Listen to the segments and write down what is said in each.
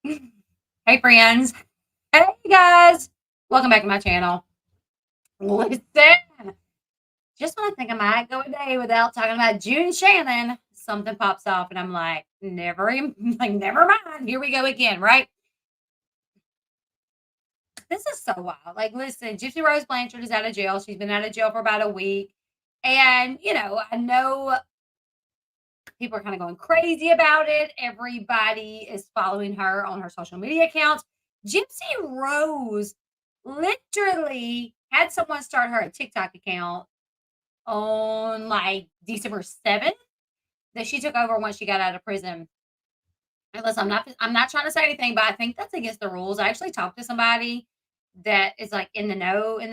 Hey, friends. Hey, guys. Welcome back to my channel. Listen, just when I think I might go a day without talking about June Shannon, something pops off, and I'm like, like, never mind. Here we go again, right? This is so wild. Like, listen, Gypsy Rose Blanchard is out of jail. She's been out of jail for about a week. And, I know people are kind of going crazy about it. Everybody is following her on her social media accounts. Gypsy Rose literally had someone start her a TikTok account on like December 7th that she took over once she got out of prison. And listen, I'm not trying to say anything, but I think that's against the rules. I actually talked to somebody that is like in the know, and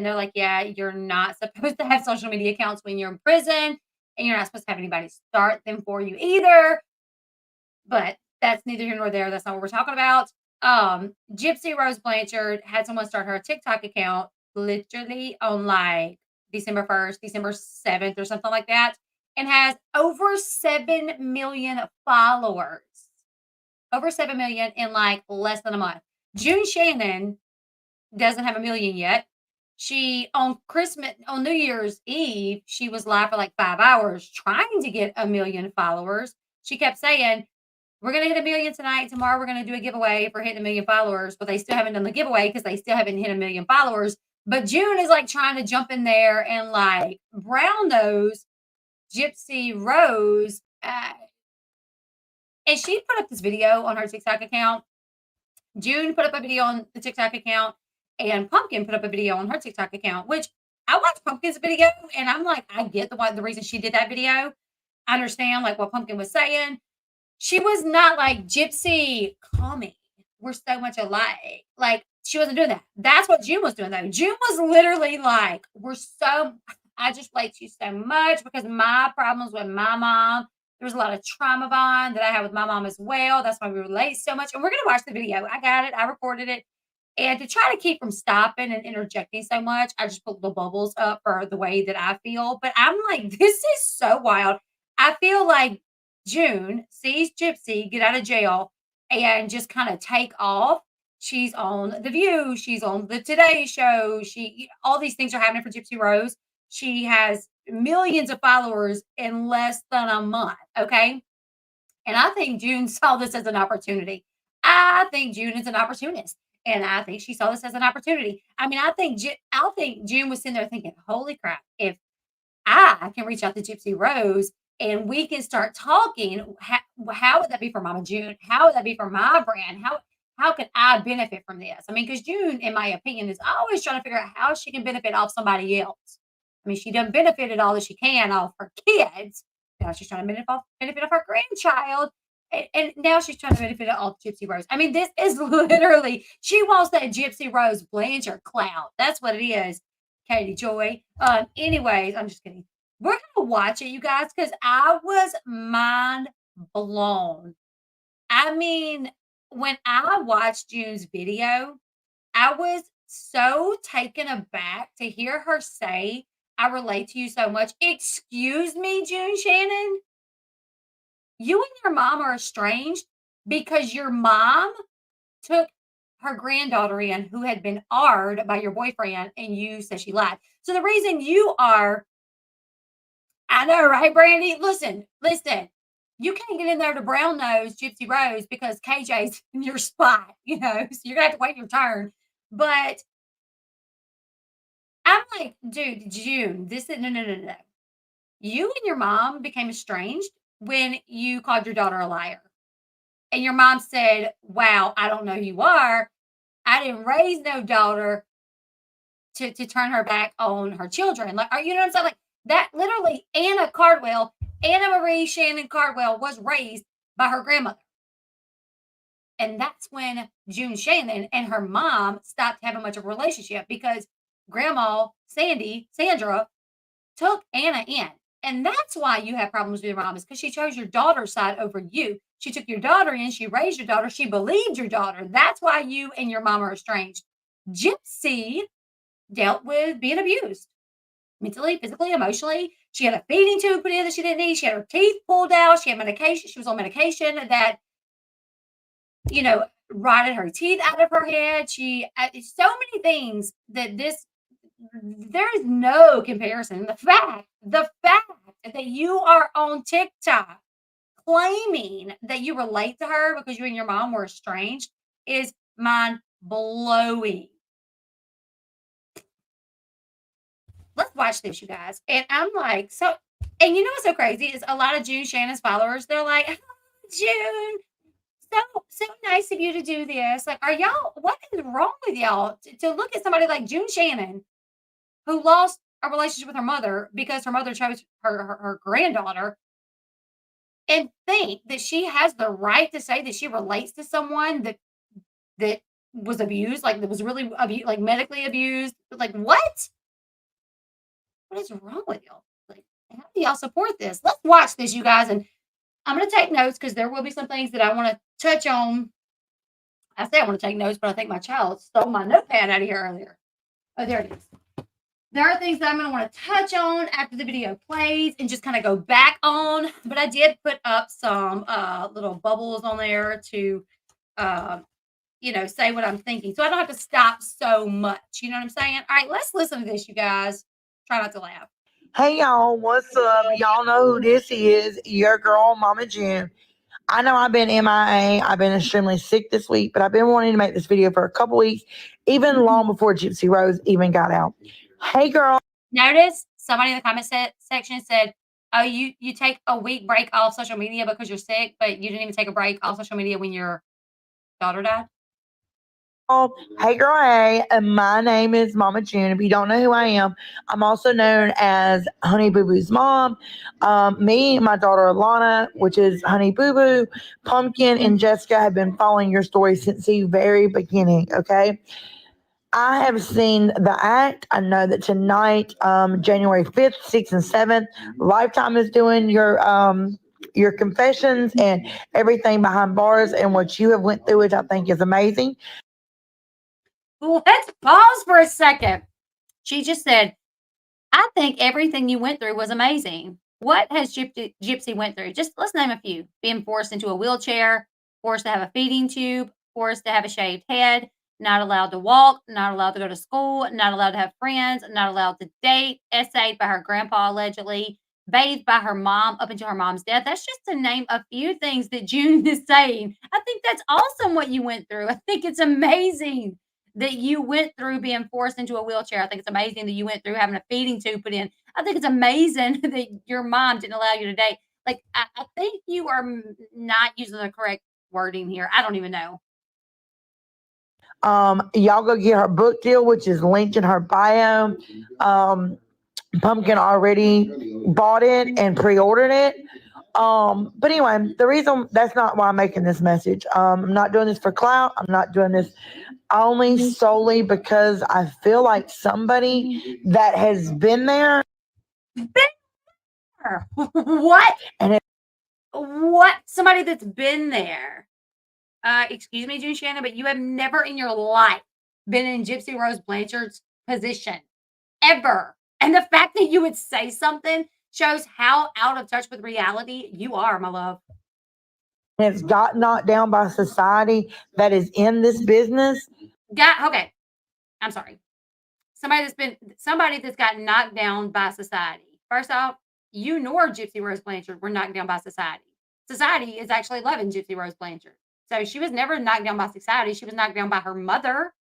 they're like, yeah, you're not supposed to have social media accounts when you're in prison, and you're not supposed to have anybody start them for you either. But that's neither here nor there. That's not what we're talking about. Gypsy Rose Blanchard had someone start her TikTok account literally on like December 1st, December 7th, or something like that, and has over 7 million followers. Over 7 million in like less than a month. June Shannon doesn't have a million yet. She on New Year's Eve, she was live for like 5 hours trying to get a million followers. She kept saying, we're gonna hit a million tonight. Tomorrow we're gonna do a giveaway for hitting a million followers, but they still haven't done the giveaway because they still haven't hit a million followers. But June is like trying to jump in there and like brown nose Gypsy Rose. And she put up this video on her TikTok account. June put up a video on the TikTok account, and Pumpkin put up a video on her TikTok account, which I watched Pumpkin's video, and I'm like, I get the reason she did that video. I understand like what Pumpkin was saying. She was not like, "Gypsy, call me. We're so much alike." Like, she wasn't doing that. That's what June was doing, though. June was literally like, I just relate to you so much because my problems with my mom, there was a lot of trauma bond that I had with my mom as well. That's why we relate so much. And we're gonna watch the video. I got it. I recorded it. And to try to keep from stopping and interjecting so much, I just put the bubbles up for the way that I feel. But I'm like, this is so wild. I feel like June sees Gypsy get out of jail and just kind of take off. She's on The View. She's on the Today Show. All these things are happening for Gypsy Rose. She has millions of followers in less than a month. Okay. And I think June saw this as an opportunity. I think June is an opportunist. And I think she saw this as an opportunity. I mean, I think June was sitting there thinking, "Holy crap! If I can reach out to Gypsy Rose and we can start talking, how would that be for Mama June? How would that be for my brand? How can I benefit from this?" I mean, because June, in my opinion, is always trying to figure out how she can benefit off somebody else. I mean, she done benefited all that she can off her kids. Now she's trying to benefit off her grandchild. And now she's trying to benefit off Gypsy Rose. I mean, this is literally, she wants that Gypsy Rose Blanchard clout. That's what it is, Katie Joy. Anyways, I'm just kidding. We're gonna watch it, you guys, because I was mind blown. I mean, when I watched June's video, I was so taken aback to hear her say, "I relate to you so much." Excuse me, June Shannon? You and your mom are estranged because your mom took her granddaughter in who had been R'd by your boyfriend, and you said she lied. So the reason you are, I know, right, Brandy? Listen. You can't get in there to brown nose Gypsy Rose because KJ's in your spot, so you're gonna have to wait your turn. But I'm like, dude, June, this is no. You and your mom became estranged when you called your daughter a liar. And your mom said, "Wow, I don't know who you are. I didn't raise no daughter to turn her back on her children." Like, you know what I'm saying? Like that literally, Anna Marie Shannon Cardwell was raised by her grandmother. And that's when June Shannon and her mom stopped having much of a relationship because Grandma Sandra, took Anna in. And that's why you have problems with your mom, is because she chose your daughter's side over you. She took your daughter in, she raised your daughter, she believed your daughter. That's why you and your mom are estranged. Gypsy dealt with being abused mentally, physically, emotionally. She had a feeding tube put in that she didn't need. She had her teeth pulled out. She had medication. She was on medication that rotted her teeth out of her head. She so many things that there is no comparison. The fact that you are on TikTok claiming that you relate to her because you and your mom were estranged is mind blowing. Let's watch this, you guys. And I'm like, and you know what's so crazy is a lot of June Shannon's followers, they're like, oh, June, so nice of you to do this. Like, what is wrong with y'all to look at somebody like June Shannon who lost a relationship with her mother because her mother chose her granddaughter and think that she has the right to say that she relates to someone that was abused, like that was really like medically abused. Like, what? What is wrong with y'all? Like, how do y'all support this? Let's watch this, you guys. And I'm going to take notes because there will be some things that I want to touch on. I say I want to take notes, but I think my child stole my notepad out of here earlier. Oh, there it is. There are things that I'm going to want to touch on after the video plays and just kind of go back on. But I did put up some little bubbles on there to, say what I'm thinking. So I don't have to stop so much. You know what I'm saying? All right, let's listen to this, you guys. Try not to laugh. Hey y'all, what's up? Y'all know who this is. Your girl, Mama June. I know I've been MIA. I've been extremely sick this week, but I've been wanting to make this video for a couple weeks, even long before Gypsy Rose even got out. Hey girl. Notice somebody in the comment section said, oh, you take a week break off social media because you're sick, but you didn't even take a break off social media when your daughter died? Hey girl, hey, my name is Mama June. If you don't know who I am, I'm also known as Honey Boo Boo's mom. Me and my daughter Alana, which is Honey Boo Boo, Pumpkin, and Jessica have been following your story since the very beginning. Okay, I have seen the act. I know that tonight, January 5th, 6th, and 7th, Lifetime is doing your confessions and everything behind bars and what you have went through, which I think is amazing. Let's pause for a second. She just said, I think everything you went through was amazing. What has Gypsy went through? Just let's name a few. Being forced into a wheelchair, forced to have a feeding tube, forced to have a shaved head, not allowed to walk, not allowed to go to school, not allowed to have friends, not allowed to date, essayed by her grandpa allegedly, bathed by her mom up until her mom's death. That's just to name a few things that June is saying. I think that's awesome what you went through. I think it's amazing that you went through being forced into a wheelchair. I think it's amazing that you went through having a feeding tube put in. I think it's amazing that your mom didn't allow you to date. Like, I think you are not using the correct wording here. I don't even know. Y'all go get her book deal, which is linked in her bio. Pumpkin already bought it and pre-ordered it. But anyway, the reason that's not why I'm making this message. I'm not doing this for clout. I'm not doing this only solely because I feel like somebody that has been there. What? What? Somebody that's been there. Excuse me, June Shannon, but you have never in your life been in Gypsy Rose Blanchard's position. Ever. And the fact that you would say something shows how out of touch with reality you are, my love. It's got knocked down by society that is in this business. Okay. I'm sorry. Somebody that's gotten knocked down by society. First off, you nor Gypsy Rose Blanchard were knocked down by society. Society is actually loving Gypsy Rose Blanchard. So she was never knocked down by society. She was knocked down by her mother.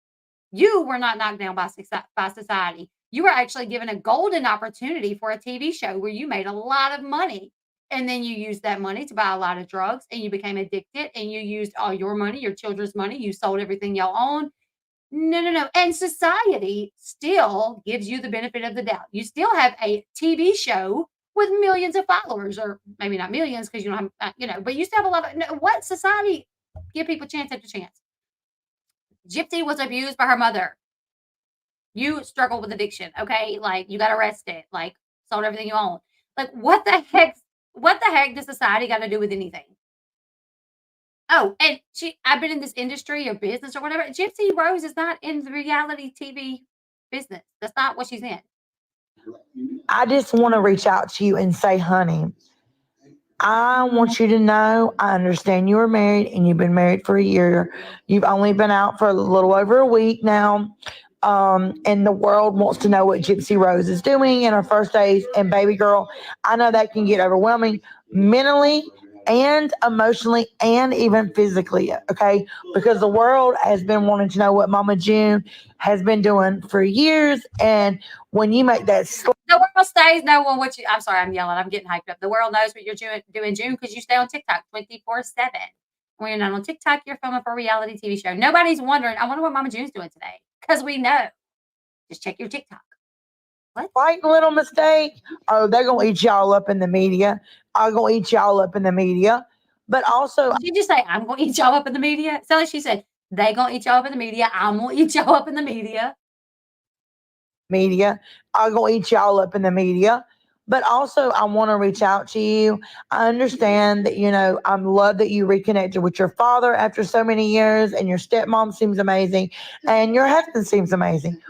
You were not knocked down by society. You were actually given a golden opportunity for a TV show where you made a lot of money. And then you used that money to buy a lot of drugs and you became addicted and you used all your money, your children's money. You sold everything y'all owned. No. And society still gives you the benefit of the doubt. You still have a TV show with millions of followers, or maybe not millions because you don't have, but you still have a lot of what society give people chance after chance. Gypsy was abused by her mother. You struggle with addiction, okay? Like you got arrested, like sold everything you own. Like what the heck does society got to do with anything? Oh, and I've been in this industry or business or whatever. Gypsy Rose is not in the reality TV business. That's not what she's in. I just want to reach out to you and say, honey, I want you to know I understand you were married and you've been married for a year. You've only been out for a little over a week now. And the world wants to know what Gypsy Rose is doing in her first days. And baby girl, I know that can get overwhelming mentally and emotionally and even physically. Okay. Because the world has been wanting to know what Mama June has been doing for years. And when you make that The world stays knowing what you. I'm sorry, I'm yelling. I'm getting hyped up. The world knows what you're doing, June, because you stay on TikTok 24/7. When you're not on TikTok, you're filming for a reality TV show. Nobody's wondering. I wonder what Mama June's doing today, because we know. Just check your TikTok. What? slight little mistake, oh, they're gonna eat y'all up in the media. I'm gonna eat y'all up in the media. But also Did you just say I'm gonna eat y'all up in the media? Sound like she said they gonna eat y'all up in the media. I'm gonna eat y'all up in the media. media. I'm gonna eat y'all up in the media. But also I want to reach out to you. I understand that, I love that you reconnected with your father after so many years, and your stepmom seems amazing, and your husband seems amazing.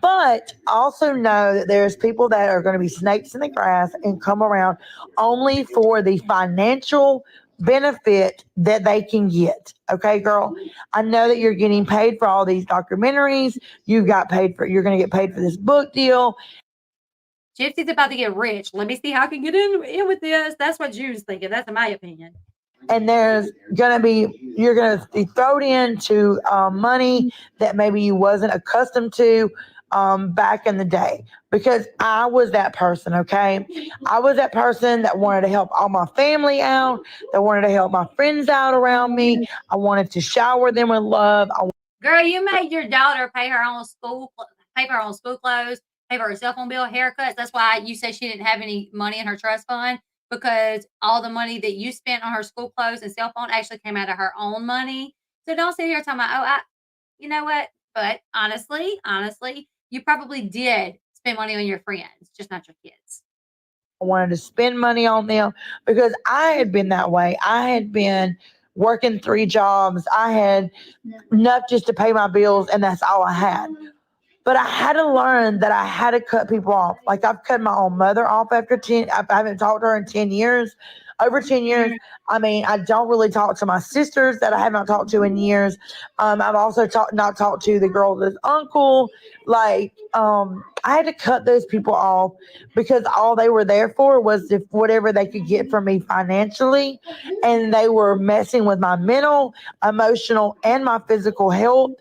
But also know that there's people that are going to be snakes in the grass and come around only for the financial benefit that they can get. Okay, girl. I know that you're getting paid for all these documentaries. You're going to get paid for this book deal. Gypsy's about to get rich. Let me see how I can get in with this. That's what June's thinking. That's in my opinion. And you're going to be thrown into money that maybe you wasn't accustomed to back in the day, because I was that person. Okay, I was that person that wanted to help all my family out, that wanted to help my friends out around me. I wanted to shower them with love. Girl, you made your daughter pay her own school, pay for her own school clothes, pay for her cell phone bill, haircuts. That's why you said she didn't have any money in her trust fund, because all the money that you spent on her school clothes and cell phone actually came out of her own money. So don't sit here talking about, you know what? But honestly, you probably did spend money on your friends, just not your kids. I wanted to spend money on them because I had been that way. I had been working three jobs. I had enough just to pay my bills, and that's all I had. But I had to learn that I had to cut people off. Like, I've cut my own mother off after 10. I haven't talked to her in 10 years, over 10 years. I mean, I don't really talk to my sisters that I have not talked to in years. I've also not talked to the girl's uncle. Like, I had to cut those people off because all they were there for was if whatever they could get from me financially. And they were messing with my mental, emotional, and my physical health.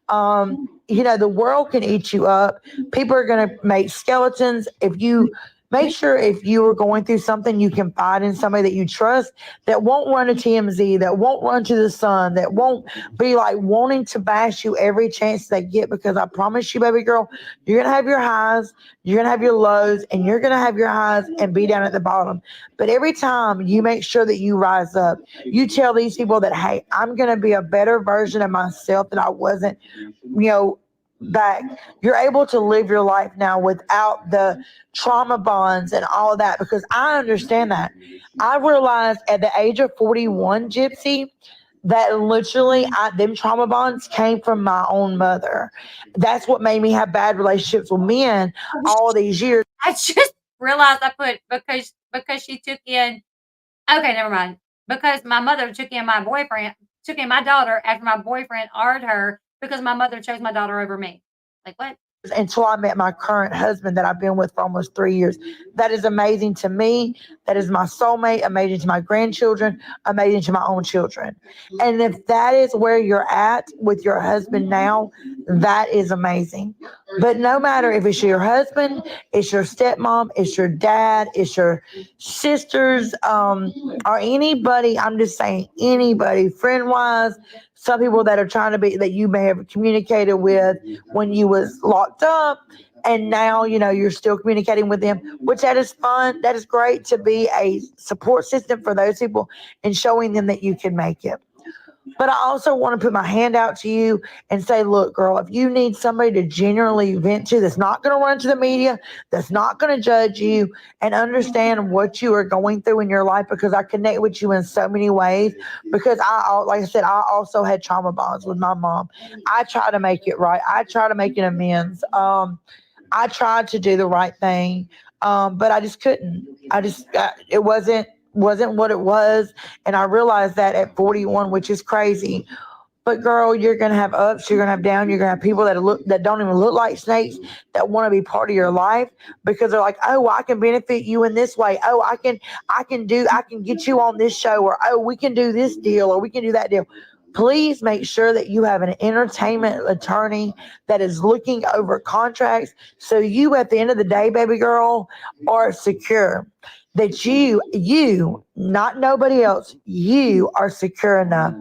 The world can eat you up. People are going to make skeletons. If you make sure, if you are going through something, you confide in somebody that you trust, that won't run to TMZ, that won't run to the sun, that won't be like wanting to bash you every chance they get. Because I promise you, baby girl, you're going to have your highs, you're going to have your lows, and you're going to have your highs and be down at the bottom. But every time you make sure that you rise up, you tell these people that, hey, I'm going to be a better version of myself that I wasn't, back. You're able to live your life now without the trauma bonds and all of that, because I understand that. I realized at the age of 41, Gypsy, that literally them trauma bonds came from my own mother. That's what made me have bad relationships with men all these years. I just realized I put because she took in. Okay, never mind. Because my mother took in my daughter after my boyfriend R'd her because my mother chose my daughter over me. Like what? Until I met my current husband that I've been with for almost 3 years. That is amazing to me. That is my soulmate, amazing to my grandchildren, amazing to my own children. And if that is where you're at with your husband now, that is amazing. But no matter if it's your husband, it's your stepmom, it's your dad, it's your sisters, or anybody, I'm just saying anybody, friend wise, some people that are trying to be, that you may have communicated with when you was locked up, and now you're still communicating with them, which that is fun. That is great to be a support system for those people and showing them that you can make it. But I also want to put my hand out to you and say, look, girl, if you need somebody to genuinely vent to, that's not going to run to the media, that's not going to judge you, and understand what you are going through in your life, because I connect with you in so many ways. Because like I said, I also had trauma bonds with my mom. I try to make it right. I try to make an amends. I tried to do the right thing, but I just couldn't. It wasn't wasn't what it was. And I realized that at 41, which is crazy. But girl, you're gonna have ups, you're gonna have down, you're gonna have people that don't even look like snakes that want to be part of your life because they're like, oh, I can benefit you in this way. Oh, I can get you on this show, or oh, we can do this deal, or we can do that deal. Please make sure that you have an entertainment attorney that is looking over contracts so you at the end of the day, baby girl, are secure. That not nobody else, you are secure enough.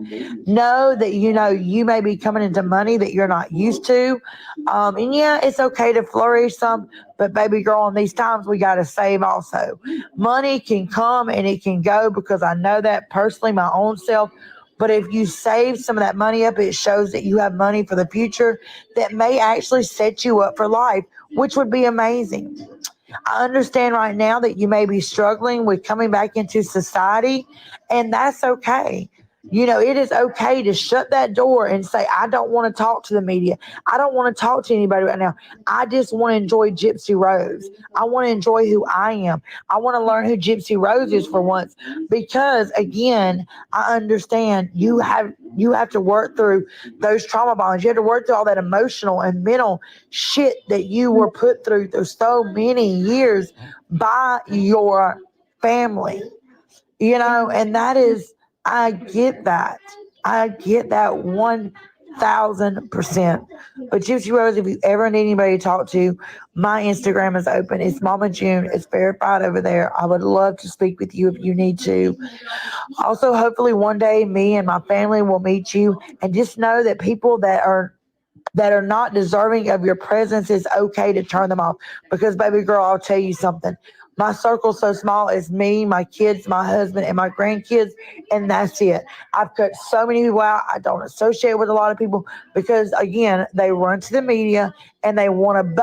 Know that you may be coming into money that you're not used to. And yeah, it's okay to flourish some, but baby girl, in these times we got to save also. Money can come and it can go because I know that personally, my own self. But if you save some of that money up, it shows that you have money for the future that may actually set you up for life, which would be amazing. I understand right now that you may be struggling with coming back into society, and that's okay. It is okay to shut that door and say, I don't want to talk to the media. I don't want to talk to anybody right now. I just want to enjoy Gypsy Rose. I want to enjoy who I am. I want to learn who Gypsy Rose is for once. Because again, I understand you have to work through those trauma bonds. You have to work through all that emotional and mental shit that you were put through so many years by your family, and that is, I get that. I get that 1000%. But Gypsy Rose, if you ever need anybody to talk to, my Instagram is open. It's Mama June. It's verified over there. I would love to speak with you if you need to. Also, hopefully one day me and my family will meet you, and just know that people that are not deserving of your presence, is okay to turn them off. Because, baby girl, I'll tell you something. My circle's so small, it's me, my kids, my husband, and my grandkids, and that's it. I've cut so many people out. I don't associate with a lot of people because, again, they run to the media and they want to,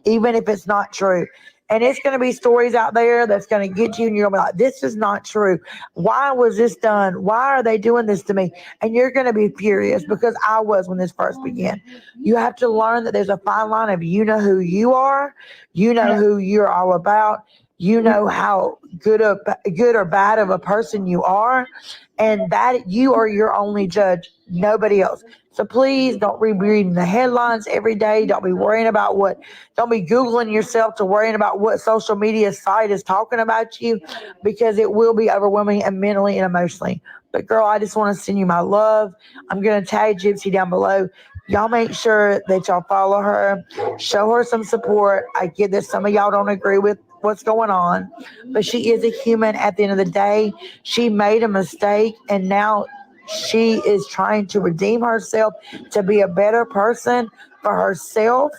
even if it's not true. And it's going to be stories out there that's going to get you, and you're going to be like, this is not true. Why was this done? Why are they doing this to me? And you're going to be furious because I was when this first began. You have to learn that there's a fine line of who you are, who you're all about, how good or bad of a person you are, and that you are your only judge, nobody else. So please don't be reading the headlines every day. Don't be worrying about don't be Googling yourself to worrying about what social media site is talking about you, because it will be overwhelming and mentally and emotionally. But girl, I just want to send you my love. I'm going to tag Gypsy down below. Y'all make sure that y'all follow her, show her some support. I get that some of y'all don't agree with what's going on, but she is a human at the end of the day. She made a mistake, and now she is trying to redeem herself to be a better person for herself,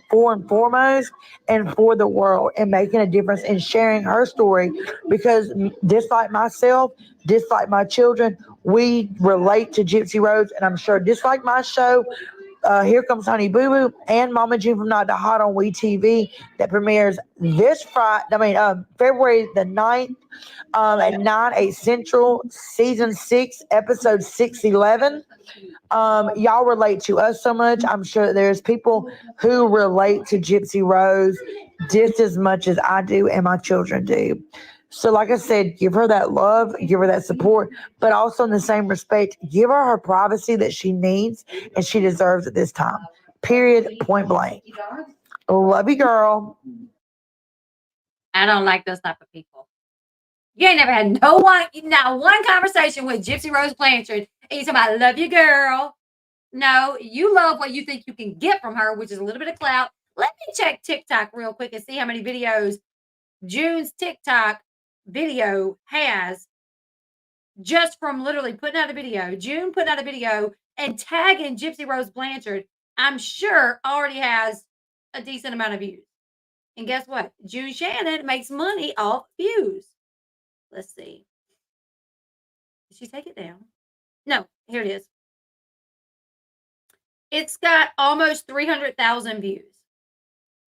for and foremost, and for the world, and making a difference and sharing her story. Because just like myself, just like my children, we relate to Gypsy Rose, and I'm sure just like my show, Here Comes Honey Boo Boo and Mama June from Not to Hot on WeTV, that premieres this Friday. February the 9th, at 9/8 Central, season 6, episode 611. Y'all relate to us so much. I'm sure that there's people who relate to Gypsy Rose just as much as I do and my children do. So, like I said, give her that love, give her that support, but also in the same respect, give her privacy that she needs and she deserves at this time. Period. Point blank. Love you, girl. I don't like those type of people. You ain't never had not one conversation with Gypsy Rose Blanchard. And you talking about, I love you, girl. No, you love what you think you can get from her, which is a little bit of clout. Let me check TikTok real quick and see how many videos June's TikTok video has, just from literally putting out a video. June putting out a video and tagging Gypsy Rose Blanchard, I'm sure already has a decent amount of views. And guess what? June Shanon makes money off views. Let's see. Did she take it down? No, here it is. It's got almost 300,000 views.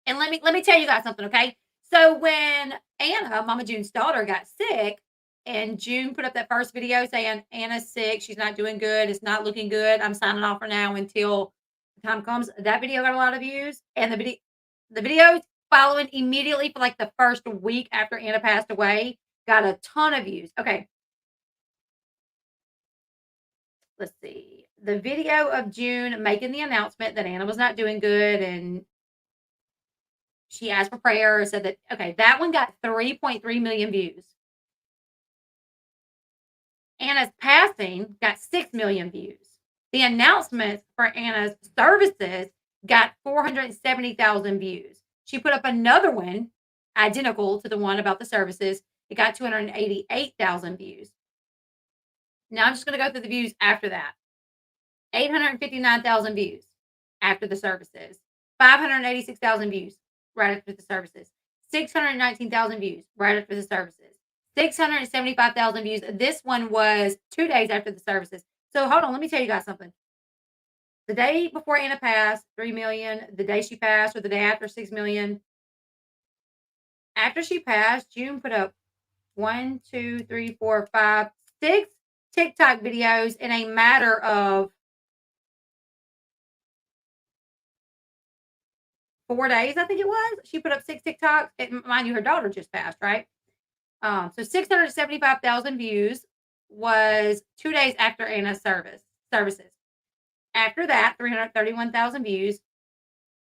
And let me tell you guys something, okay? So when Anna, Mama June's daughter, got sick, and June put up that first video saying Anna's sick, she's not doing good, it's not looking good, I'm signing off for now until the time comes. That video got a lot of views, and the videos following immediately for like the first week after Anna passed away. Got a ton of views. Okay. Let's see. The video of June making the announcement that Anna was not doing good and she asked for prayer, said that, okay, that one got 3.3 million views. Anna's passing got 6 million views. The announcement for Anna's services got 470,000 views. She put up another one identical to the one about the services. It got 288,000 views. Now I'm just going to go through the views after that. 859,000 views after the services. 586,000 views right after the services. 619,000 views right after the services. 675,000 views. This one was 2 days after the services. So hold on, let me tell you guys something. The day before Anna passed, 3 million. The day she passed, or the day after, 6 million. After she passed, June put up 1, 2, 3, 4, 5, 6 TikTok videos in a matter of 4 days, I think it was. She put up 6 TikToks. Mind you, her daughter just passed, right? So 675,000 views was 2 days after Anna's services. After that, 331,000 views,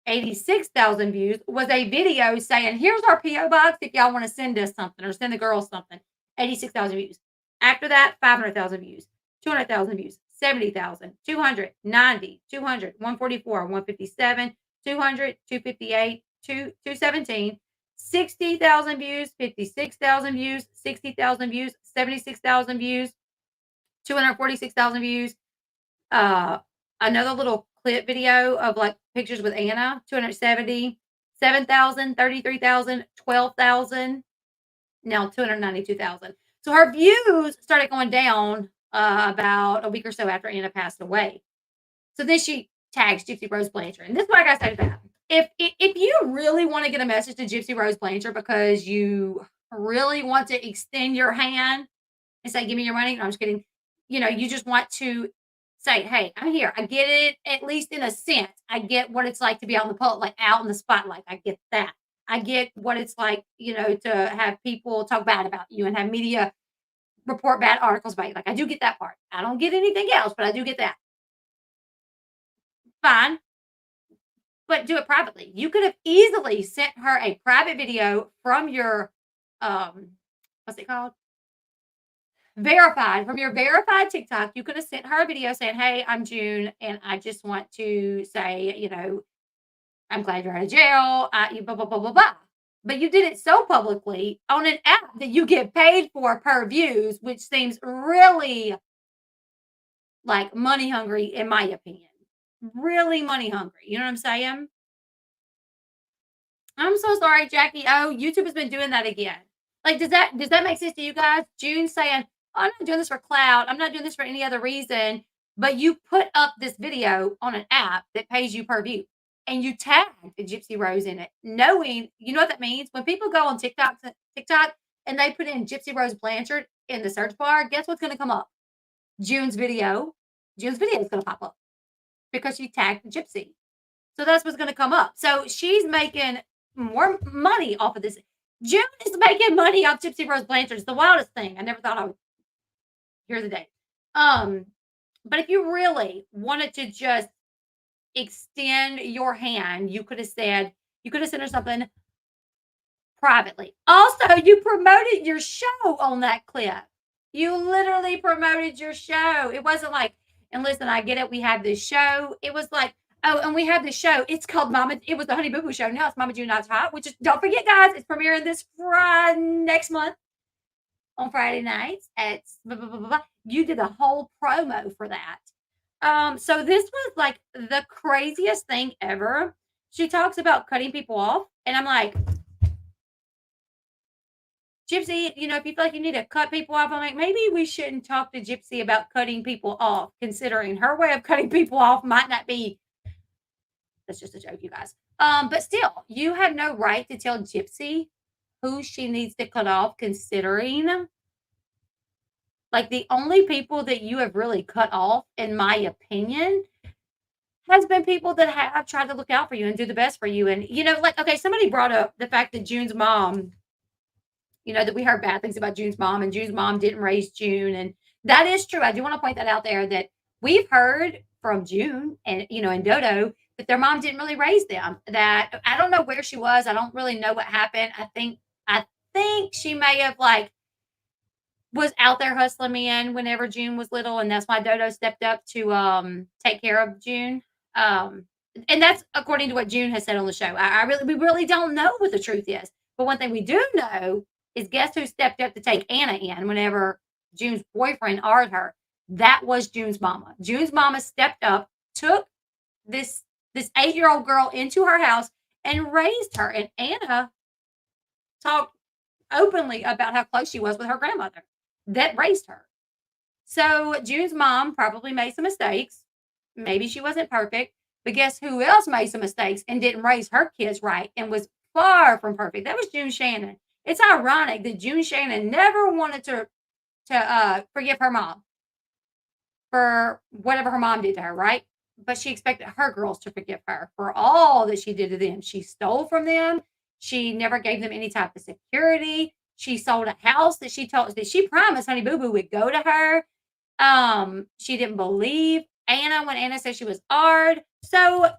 86,000 views was a video saying, here's our P.O Box if y'all want to send us something or send the girls something. 86,000 views. After that, 500,000 views, 200,000 views, 70,000, 200, 90, 200, 144, 157, 200, 258, 217, 60,000 views, 56,000 views, 60,000 views, 76,000 views, 246,000 views. Another little clip video of like pictures with Anna, 270, 7,000, 33,000, 12,000, now 292,000. So her views started going down about a week or so after Anna passed away. So then she tags Gypsy Rose Blanchard. And this is what I got to say to that. If you really want to get a message to Gypsy Rose Blanchard because you really want to extend your hand and say, give me your money. No, I'm just kidding. You just want to say, hey, I'm here. I get it, at least in a sense. I get what it's like to be out in the public, like out in the spotlight. I get that. I get what it's like, to have people talk bad about you and have media report bad articles about you. Like, I do get that part. I don't get anything else, but I do get that. Fine. But do it privately. You could have easily sent her a private video from your, what's it called? From your verified TikTok. You could have sent her a video saying, hey, I'm June, and I just want to say, I'm glad you're out of jail. Blah, blah, blah, blah, blah. But you did it so publicly on an app that you get paid for per views, which seems really like money hungry, in my opinion. Really money hungry. You know what I'm saying? I'm so sorry, Jackie. Oh, YouTube has been doing that again. Like, does that make sense to you guys? June saying, oh, I'm not doing this for clout. I'm not doing this for any other reason. But you put up this video on an app that pays you per view. And you tagged Gypsy Rose in it, knowing, you know what that means? When people go on TikTok and they put in Gypsy Rose Blanchard in the search bar, guess what's going to come up? June's video. June's video is going to pop up because she tagged Gypsy. So that's what's going to come up. So she's making more money off of this. June is making money off Gypsy Rose Blanchard. It's the wildest thing. I never thought I would hear the day. But if you really wanted to just extend your hand, you could have sent her something privately. Also, you promoted your show on that clip. You literally promoted your show. It wasn't like, and listen, I get it. We have this show. It was like, oh, and we have this show. It's called it was the Honey Boo Boo Show. Now it's Mama June Nights Hot, which is, don't forget, guys, it's premiering this Friday next month on Friday nights at blah, blah, blah, blah, blah. You did a whole promo for that. So this was like the craziest thing ever. She talks about cutting people off, and I'm like, Gypsy, if you feel like you need to cut people off, I'm like, maybe we shouldn't talk to Gypsy about cutting people off, considering her way of cutting people off might not be. That's just a joke, you guys. But still, you have no right to tell Gypsy who she needs to cut off, considering like the only people that you have really cut off, in my opinion, has been people that have tried to look out for you and do the best for you. And, like, okay, somebody brought up the fact that June's mom, that we heard bad things about June's mom, and June's mom didn't raise June. And that is true. I do want to point that out there, that we've heard from June and Dodo that their mom didn't really raise them. That I don't know where she was. I don't really know what happened. I think she may have was out there hustling me in whenever June was little, and that's why Dodo stepped up to take care of June. Um, and that's according to what June has said on the show. We really don't know what the truth is. But one thing we do know is, guess who stepped up to take Anna in whenever June's boyfriend argued her? That was June's mama. June's mama stepped up, took this 8-year-old girl into her house and raised her. And Anna talked openly about how close she was with her grandmother that raised her. So June's mom probably made some mistakes. Maybe she wasn't perfect, but guess who else made some mistakes and didn't raise her kids right and was far from perfect? That was June Shanon. It's ironic that June Shanon never wanted to forgive her mom for whatever her mom did to her, right? But she expected her girls to forgive her for all that she did to them. She stole from them. She never gave them any type of security. She sold a house that she promised Honey Boo Boo would go to her. She didn't believe Anna when Anna said she was hard. So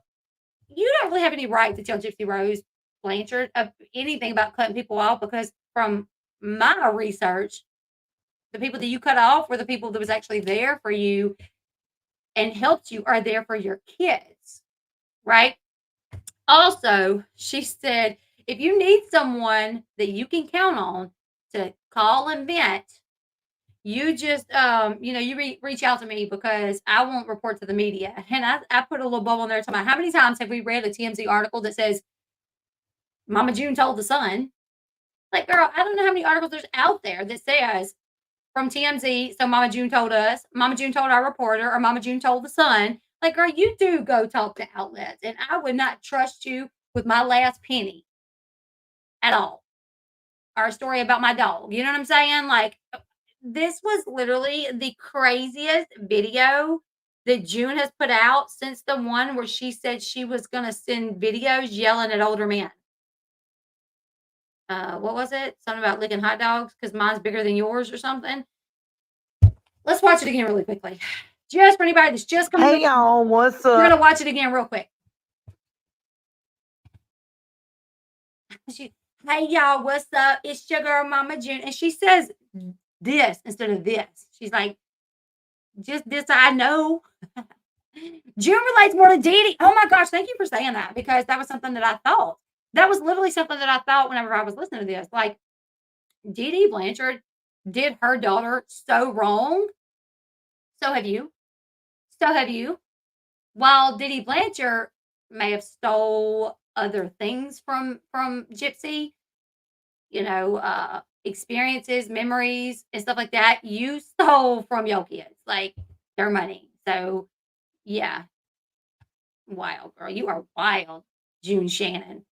you don't really have any right to tell Gypsy Rose Blanchard of anything about cutting people off, because from my research, the people that you cut off were the people that was actually there for you and helped you, are there for your kids, right? Also, she said, if you need someone that you can count on to call and vent, you just, reach out to me, because I won't report to the media. And I put a little bubble in there talking about how many times have we read a TMZ article that says, Mama June told the Sun. Like, girl, I don't know how many articles there's out there that says from TMZ, so Mama June told us, Mama June told our reporter, or Mama June told the Sun. Like, girl, you do go talk to outlets, and I would not trust you with my last penny at all. Or a story about my dog. You know what I'm saying? Like, this was literally the craziest video that June has put out since the one where she said she was going to send videos yelling at older men. What was it? Something about licking hot dogs because mine's bigger than yours or something. Let's watch it again really quickly. Just for anybody that's just coming. Hey, y'all, what's up? We're going to watch it again real quick. Hey, y'all, what's up? It's your girl, Mama June. And she says this instead of this. She's like, just this I know. June relates more to Dee Dee. Oh my gosh, thank you for saying that, because that was something that I thought. That was literally something that I thought whenever I was listening to this. Like, Dee Dee Blanchard did her daughter so wrong. So have you. So have you. While Dee Dee Blanchard may have stole other things from Gypsy, experiences, memories, and stuff like that, you stole from your kids, like, their money. So, yeah. Wild, girl. You are wild, June Shanon.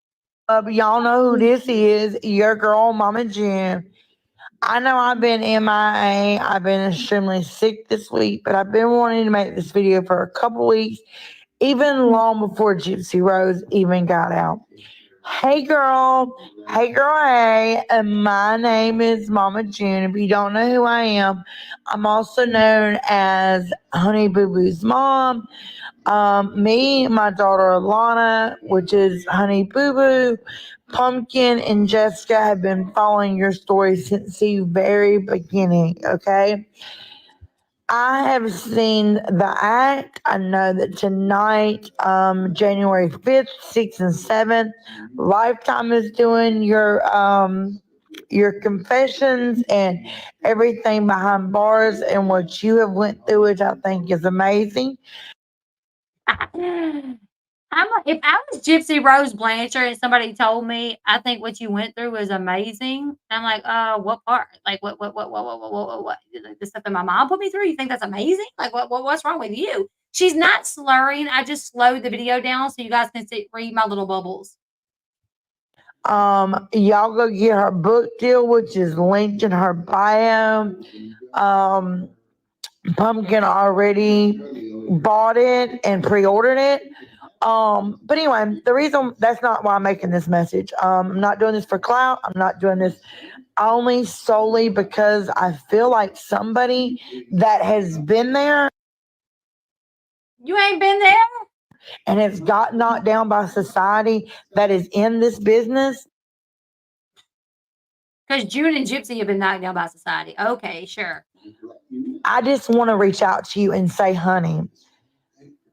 Y'all know who this is. Your girl, Mama June. I know I've been MIA. I've been extremely sick this week, but I've been wanting to make this video for a couple weeks, even long before Gypsy Rose even got out. Hey girl, hey, and my name is Mama June. If you don't know who I am, I'm also known as Honey Boo Boo's mom. Me, my daughter Alana, which is Honey Boo Boo, Pumpkin, and Jessica have been following your story since the very beginning, okay? I have seen the act. I know that tonight, January 5th, 6th, and 7th, Lifetime is doing your confessions and everything behind bars and what you have went through, which I think is amazing. If I was Gypsy Rose Blanchard and somebody told me, I think what you went through was amazing, I'm like, what part? Like, what? The stuff that my mom put me through, you think that's amazing? Like, what's wrong with you? She's not slurring. I just slowed the video down so you guys can read my little bubbles. Y'all go get her book deal, which is linked in her bio. Pumpkin already bought it and pre-ordered it. But anyway, the reason that's not why I'm making this message. I'm not doing this for clout. I'm not doing this only solely because I feel like somebody that has been there You ain't been there? and has got knocked down by society that is in this business. Because June and Gypsy have been knocked down by society. Okay, sure. I just want to reach out to you and say, honey,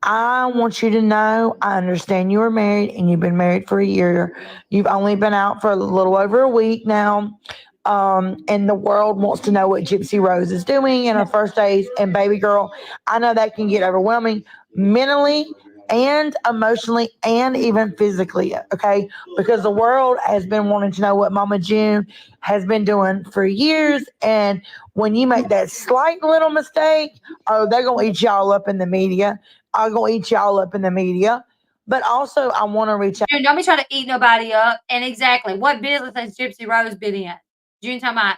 I want you to know I understand you were married and you've been married for a year. You've only been out for a little over a week now. And the world wants to know what Gypsy Rose is doing in her first days. And baby girl, I know that can get overwhelming mentally and emotionally and even physically. Okay. Because the world has been wanting to know what Mama June has been doing for years. And when you make that slight little mistake, oh, they're going to eat y'all up in the media. I'm going to eat y'all up in the media. But also, I want to reach out. June, don't be trying to eat nobody up. And exactly, what business has Gypsy Rose been in? June talking about,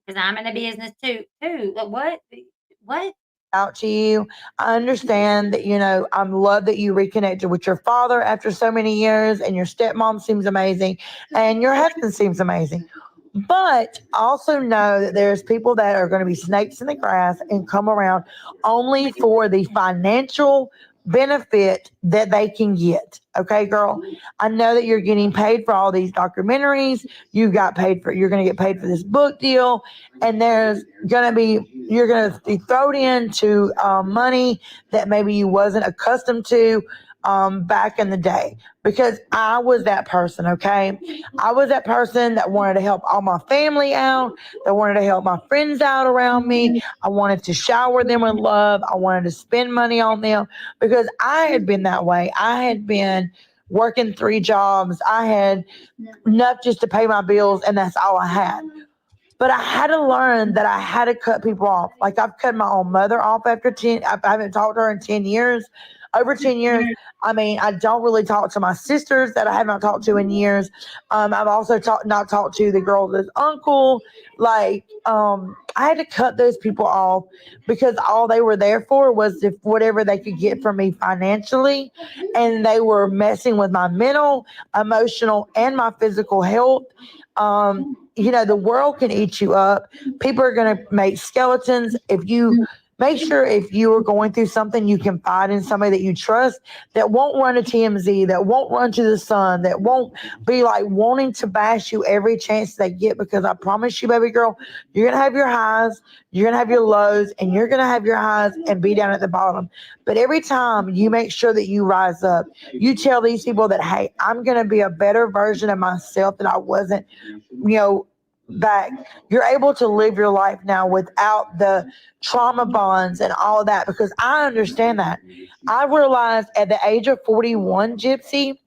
because I'm in the business too. Like, what? What? Out to you. I understand that, I love that you reconnected with your father after so many years, and your stepmom seems amazing, and your husband seems amazing. But also know that there's people that are going to be snakes in the grass and come around only for the financial benefit that they can get. Okay, girl. I know that you're getting paid for all these documentaries. You're going to get paid for this book deal. And you're going to be thrown into money that maybe you wasn't accustomed to back in the day, because I was that person. Okay. I was that person that wanted to help all my family out, that wanted to help my friends out around me. I wanted to shower them with love. I wanted to spend money on them because I had been that way. I had been working 3 jobs. I had enough just to pay my bills, and that's all I had. But I had to learn that I had to cut people off. Like, I've cut my own mother off after 10. I haven't talked to her in 10 years, over 10 years. I mean, I don't really talk to my sisters that I have not talked to in years. I've also not talked to the girl's uncle. Like, I had to cut those people off because all they were there for was if whatever they could get from me financially. And they were messing with my mental, emotional, and my physical health. The world can eat you up. People are going to make skeletons. If you make sure, if you are going through something, you confide in somebody that you trust, that won't run to TMZ, that won't run to the sun, that won't be like wanting to bash you every chance they get. Because I promise you, baby girl, you're going to have your highs, you're going to have your lows, and you're going to have your highs and be down at the bottom. But every time you make sure that you rise up, you tell these people that, hey, I'm going to be a better version of myself that I wasn't, back. You're able to live your life now without the trauma bonds and all of that, because I understand that. I realized at the age of 41, Gypsy,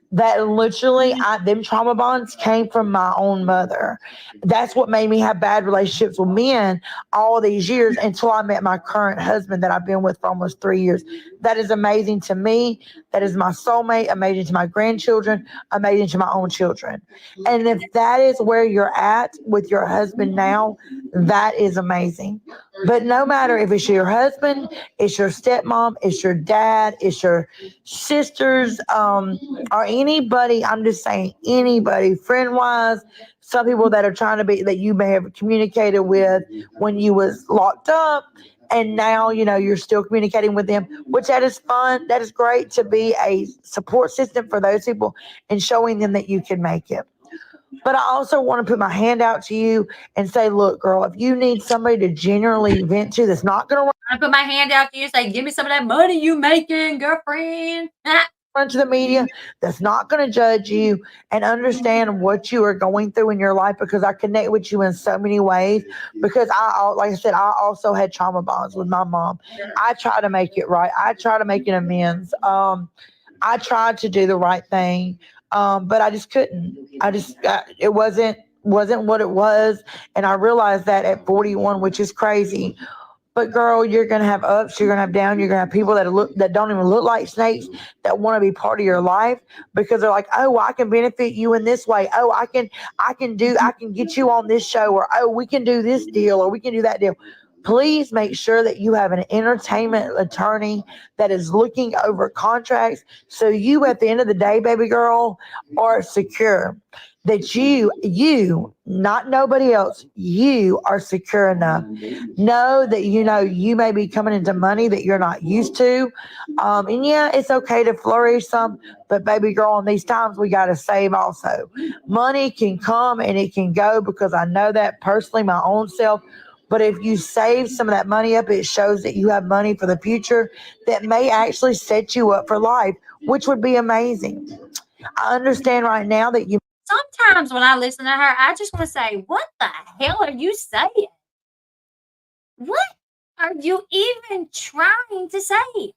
that literally them trauma bonds came from my own mother. That's what made me have bad relationships with men all these years until I met my current husband that I've been with for almost 3 years. That is amazing to me. That is my soulmate, amazing to my grandchildren, amazing to my own children. And if that is where you're at with your husband now, that is amazing. But no matter if it's your husband, it's your stepmom, it's your dad, it's your sisters, or anybody, I'm just saying anybody, friend wise, some people that are trying to be, that you may have communicated with when you was locked up, and now you're still communicating with them, which that is fun. That is great to be a support system for those people and showing them that you can make it. But I also want to put my hand out to you and say, look, girl, if you need somebody to genuinely vent to that's not going to I put my hand out to you and say, give me some of that money you making, girlfriend. run to the media, that's not going to judge you and understand what you are going through in your life, because I connect with you in so many ways. Because like I said, I also had trauma bonds with my mom. I try to make it right. I try to make an amends. I tried to do the right thing, but I just couldn't. It wasn't what it was, and I realized that at 41, which is crazy. But girl, you're gonna have ups, you're gonna have down, you're gonna have people that don't even look like snakes that want to be part of your life because they're like, oh, I can benefit you in this way. Oh, I can get you on this show, or oh, we can do this deal, or we can do that deal. please make sure that you have an entertainment attorney that is looking over contracts so you at the end of the day, baby girl, are secure. That you, not nobody else, you are secure enough. Know that you may be coming into money that you're not used to. And yeah, it's okay to flourish some, but baby girl, in these times we got to save also. Money can come and it can go because I know that personally, my own self. But if you save some of that money up, it shows that you have money for the future that may actually set you up for life, which would be amazing. I understand right now that you Sometimes when I listen to her, I just want to say, what the hell are you saying? What are you even trying to say?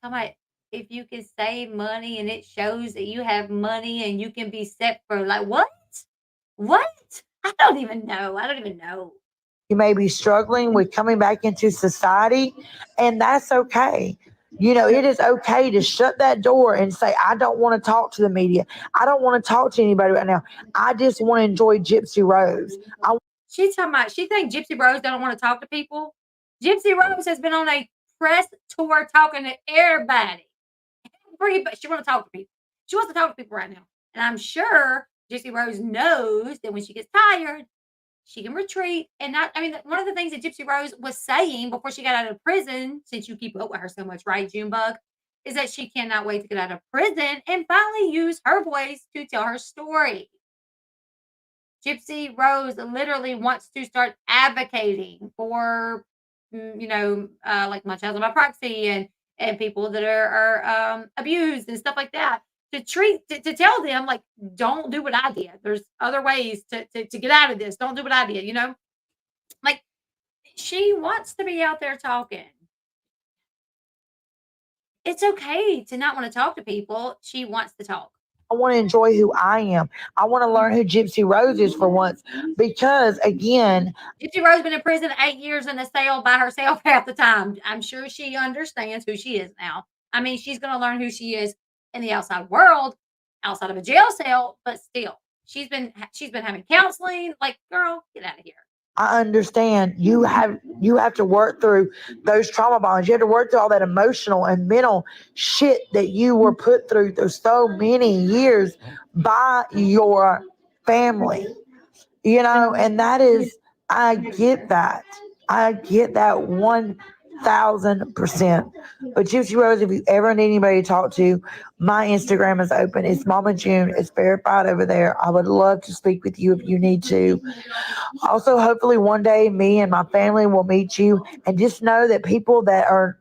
I'm like, if you can save money and it shows that you have money and you can be set for like what? What? I don't even know. I don't even know. you may be struggling with coming back into society, and that's okay. It is okay to shut that door and say, I don't want to talk to the media. I don't want to talk to anybody right now. I just want to enjoy Gypsy Rose. She's talking about she thinks Gypsy Rose don't want to talk to people. Gypsy Rose has been on a press tour talking to everybody. But she want to talk to people. She wants to talk to people right now. And I'm sure Gypsy Rose knows that when she gets tired, she can retreat and not. I mean, one of the things that Gypsy Rose was saying before she got out of prison, since you keep up with her so much, right, Junebug, is that she cannot wait to get out of prison and finally use her voice to tell her story. Gypsy Rose literally wants to start advocating for, like Munchausen by proxy and people that are abused and stuff like that. To tell them like, don't do what I did. There's other ways to get out of this. Don't do what I did. Like she wants to be out there talking. It's okay to not want to talk to people. She wants to talk. I want to enjoy who I am. I want to learn who Gypsy Rose is for once. Because again, Gypsy Rose been in prison 8 years in a cell by herself half the time. I'm sure she understands who she is now. I mean, she's going to learn who she is in the outside world, outside of a jail cell, but still, she's been having counseling. Like, girl, get out of here. I understand you have to work through those trauma bonds. You have to work through all that emotional and mental shit that you were put through so many years by your family. And that is, I get that. I get that 1,000%. But Gypsy Rose, if you ever need anybody to talk to, my Instagram is open. It's Mama June. It's verified over there. I would love to speak with you if you need to. Also, hopefully one day me and my family will meet you, and just know that people that are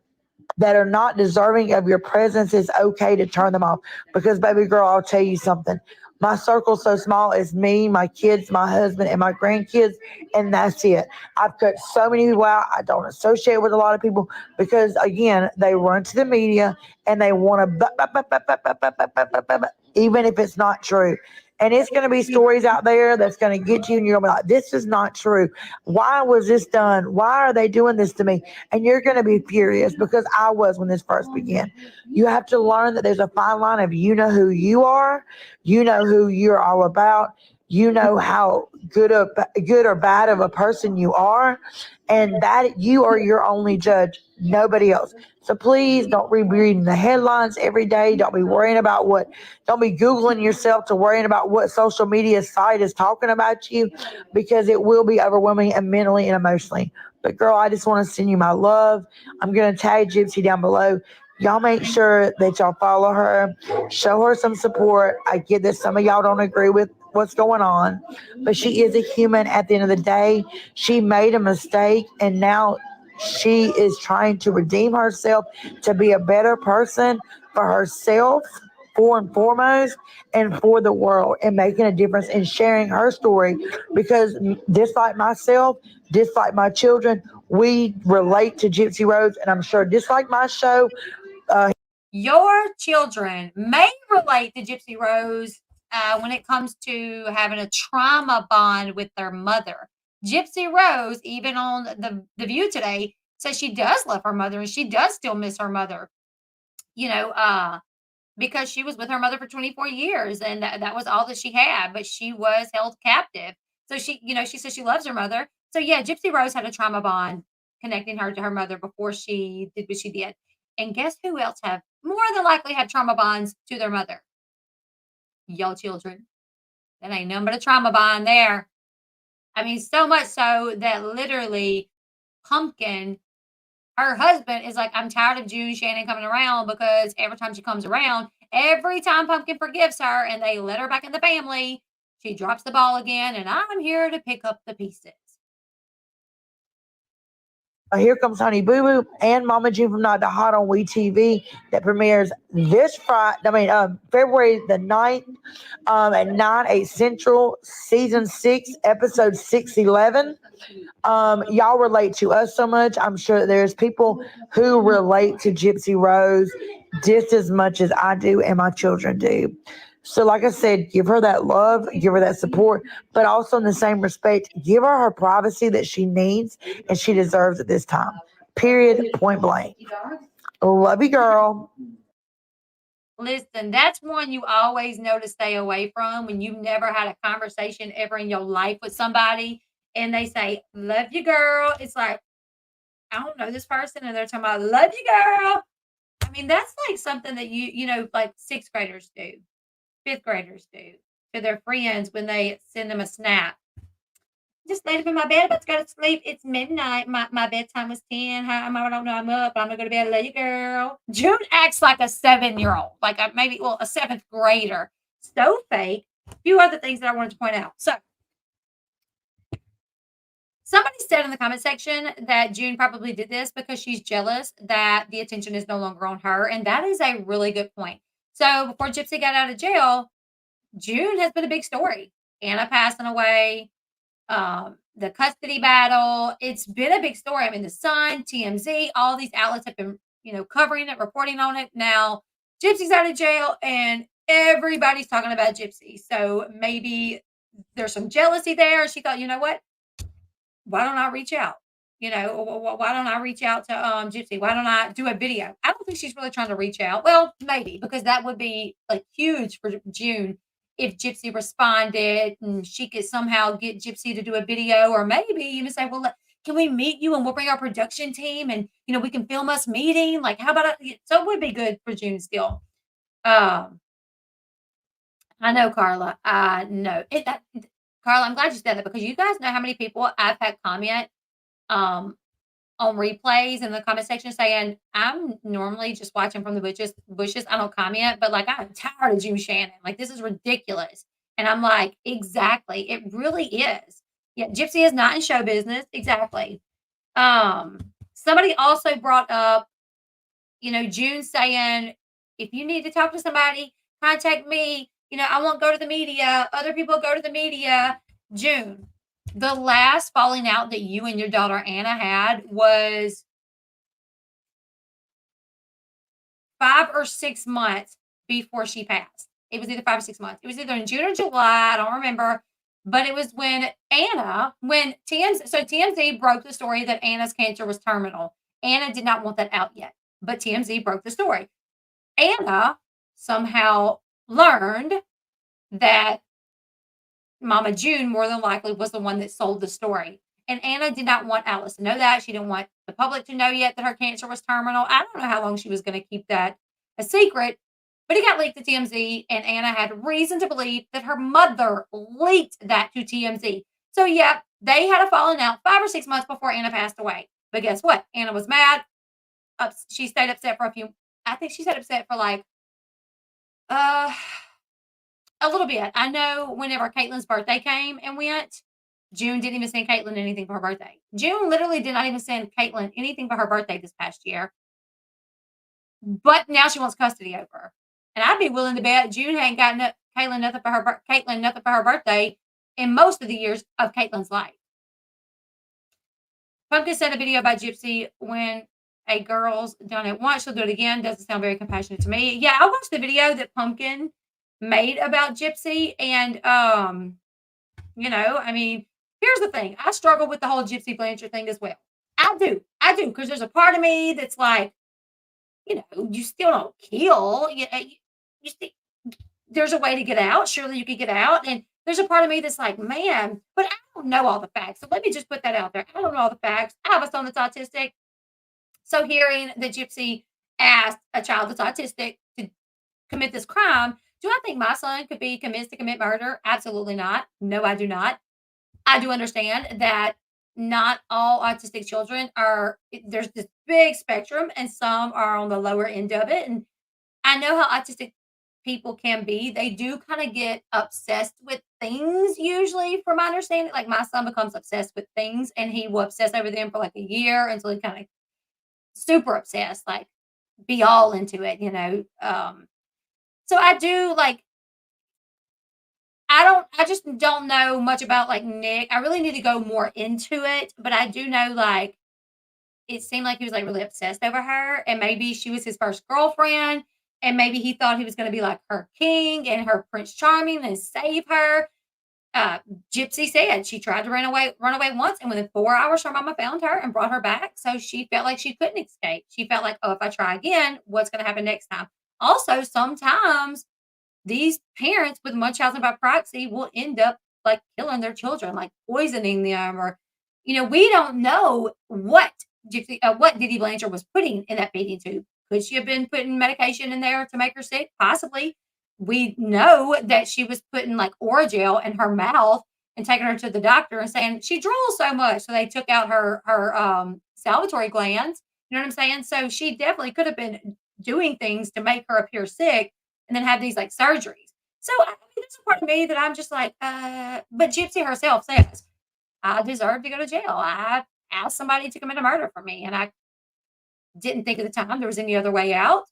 not deserving of your presence, it's okay to turn them off. Because baby girl, I'll tell you something. My circle's so small, it's me, my kids, my husband, and my grandkids, and that's it. I've cut so many people out. I don't associate with a lot of people because again, they run to the media and they want to even if it's not true. And it's going to be stories out there that's going to get you, and you're going to be like, this is not true. Why was this done? Why are they doing this to me? And you're going to be furious because I was when this first began. You have to learn that there's a fine line of you know who you are, you know who you're all about, you know how good or bad of a person you are, and that you are your only judge, nobody else. So please don't be reading the headlines every day. Don't be worrying about don't be Googling yourself to worrying about what social media site is talking about you, because it will be overwhelming and mentally and emotionally. But girl, I just want to send you my love. I'm going to tag Gypsy down below. Y'all make sure that y'all follow her, show her some support. I get that some of y'all don't agree with what's going on, but she is a human at the end of the day. She made a mistake, and now she is trying to redeem herself to be a better person for herself, for and foremost, and for the world, and making a difference and sharing her story. Because just like myself, just like my children, we relate to Gypsy Rose, and I'm sure just like my show, Your children may relate to Gypsy Rose when it comes to having a trauma bond with their mother. Gypsy Rose, even on the View today, says she does love her mother and she does still miss her mother. You know, because she was with her mother for 24 years and that was all that she had, but she was held captive. So she says she loves her mother, So yeah, Gypsy Rose had a trauma bond connecting her to her mother before she did what she did. And guess who else have more than likely had trauma bonds to their mother? Y'all children. That ain't nothing but a trauma bond there. I mean, so much so that literally Pumpkin, her husband, is like, I'm tired of June Shanon coming around because every time she comes around, every time Pumpkin forgives her and they let her back in the family, she drops the ball again, and I'm here to pick up the pieces. Here Comes Honey Boo Boo and Mama June from Not to Hot on WeTV that premieres this February the 9th at 9, 8 Central, Season 6, Episode 611. Y'all relate to us so much. I'm sure there's people who relate to Gypsy Rose just as much as I do and my children do. So, like I said, give her that love, give her that support, but also in the same respect, give her her privacy that she needs and she deserves at this time. Period. Point blank. Love you, girl. Listen, that's one you always know to stay away from when you've never had a conversation ever in your life with somebody and they say, love you, girl. It's like, I don't know this person, and they're talking about love you, girl. I mean, that's like something that like sixth graders do, fifth graders do to their friends when they send them a snap. Just laid up in my bed, about to go to sleep. It's midnight. My bedtime was 10. I don't know. I'm up. I'm gonna go to bed. Love you, girl. June acts like a 7-year-old, like a seventh grader. So fake. A few other things that I wanted to point out. So somebody said in the comment section that June probably did this because she's jealous that the attention is no longer on her. And that is a really good point. So before Gypsy got out of jail, June has been a big story. Anna passing away, the custody battle. It's been a big story. I mean, The Sun, TMZ, all these outlets have been, covering it, reporting on it. Now, Gypsy's out of jail and everybody's talking about Gypsy. So maybe there's some jealousy there. She thought, you know what? Why don't I reach out? Why don't I reach out to Gypsy? Why don't I do a video? I don't think she's really trying to reach out. Well, maybe because that would be like huge for June if Gypsy responded and she could somehow get Gypsy to do a video, or maybe even say, well, can we meet you and we'll bring our production team and we can film us meeting? Like, how about so it would be good for June still. I know, Carla. I know Carla, I'm glad you said that because you guys know how many people I've had comment on replays in the comment section saying, I'm normally just watching from the bushes. I don't comment, but like, I'm tired of June Shanon. Like, this is ridiculous. And I'm like, exactly. It really is. Yeah, Gypsy is not in show business. Exactly. Somebody also brought up, June saying, if you need to talk to somebody, contact me. I won't go to the media. Other people go to the media. June, the last falling out that you and your daughter Anna had was 5 or 6 months before she passed. It was either 5 or 6 months. It was either in June or July. I don't remember. But it was when TMZ broke the story that Anna's cancer was terminal. Anna did not want that out yet, but TMZ broke the story. Anna somehow learned that Mama June more than likely was the one that sold the story. And Anna did not want Alice to know that. She didn't want the public to know yet that her cancer was terminal. I don't know how long she was going to keep that a secret, but it got leaked to TMZ, and Anna had reason to believe that her mother leaked that to TMZ. So yeah, they had a falling out 5 or 6 months before Anna passed away. But guess what? Anna was mad. She stayed upset for I think she stayed upset for like, a little bit. I know whenever Caitlin's birthday came and went, June didn't even send Caitlin anything for her birthday. June literally did not even send Caitlin anything for her birthday this past year. But now she wants custody over her. And I'd be willing to bet June hadn't gotten Caitlin nothing for her birthday in most of the years of Caitlin's life. Pumpkin sent a video about Gypsy when a girl's done it once, she'll do it again. Doesn't sound very compassionate to me. Yeah, I watched the video that Pumpkin made about Gypsy, and I mean, here's the thing. I struggle with the whole Gypsy Blanchard thing as well. I do, because there's a part of me that's like, you still don't kill. There's a way to get out. Surely you could get out. And there's a part of me that's like, man, but I don't know all the facts. So let me just put that out there. I don't know all the facts. I have a son that's autistic. So hearing that Gypsy asked a child that's autistic to commit this crime, do I think my son could be convinced to commit murder? Absolutely not. No, I do not. I do understand that not all autistic children are there's this big spectrum and some are on the lower end of it. And I know how autistic people can be. They do kind of get obsessed with things usually from my understanding. Like my son becomes obsessed with things and he will obsess over them for like a year until he kind of super obsessed, like be all into it, you know. So I do like I just don't know much about like Nick. I really need to go more into it, but I do know like it seemed like he was like really obsessed over her and maybe she was his first girlfriend and maybe he thought he was going to be like her king and her prince charming and save her. uh, Gypsy said she tried to run away once, and within 4 hours, her mama found her and brought her back. So she felt like she couldn't escape. She felt like, oh, if I try again, what's going to happen next time? Also, sometimes these parents with Munchausen by proxy will end up like killing their children, like poisoning them, or we don't know what Diddy Blanchard was putting in that feeding tube. Could she have been putting medication in there to make her sick? Possibly. We know that she was putting like Oragel in her mouth and taking her to the doctor and saying she drools so much, so they took out her salivatory glands. You know what I'm saying? So she definitely could have been doing things to make her appear sick and then have these like surgeries. So I mean, there's a part of me that I'm just like, but Gypsy herself says, I deserve to go to jail. I asked somebody to commit a murder for me, and I didn't think at the time there was any other way out.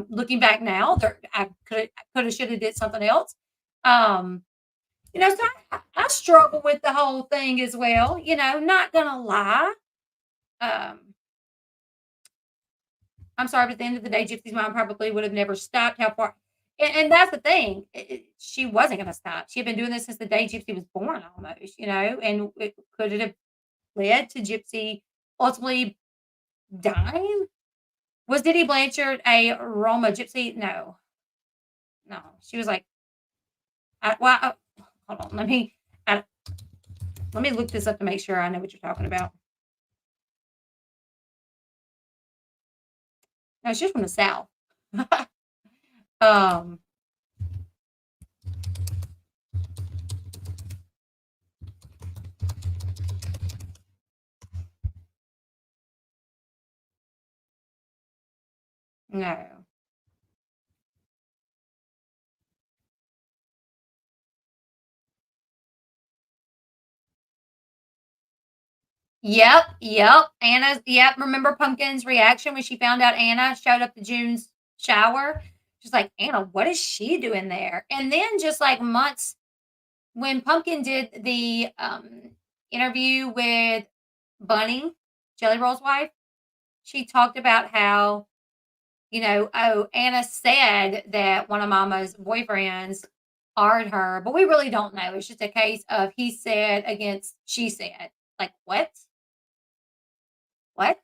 Looking back now, I could have, should have did something else. Um, so I struggle with the whole thing as well. Not gonna lie. Um, I'm sorry, but at the end of the day, Gypsy's mom probably would have never stopped. How far? And that's the thing. She wasn't gonna stop. She had been doing this since the day Gypsy was born, almost. And could it have led to Gypsy ultimately dying? Was Diddy Blanchard a Roma gypsy? No, no. She was like, hold on. I, let me look this up to make sure I know what you're talking about. No, she's from the South. um, no. Yep, yep. Yep. Remember Pumpkin's reaction when she found out Anna showed up to June's shower? She's like, Anna, what is she doing there? And then just like months when Pumpkin did the interview with Bunny, Jelly Roll's wife, she talked about how, oh, Anna said that one of Mama's boyfriends hard her, but we really don't know. It's just a case of he said against she said. Like, what? What?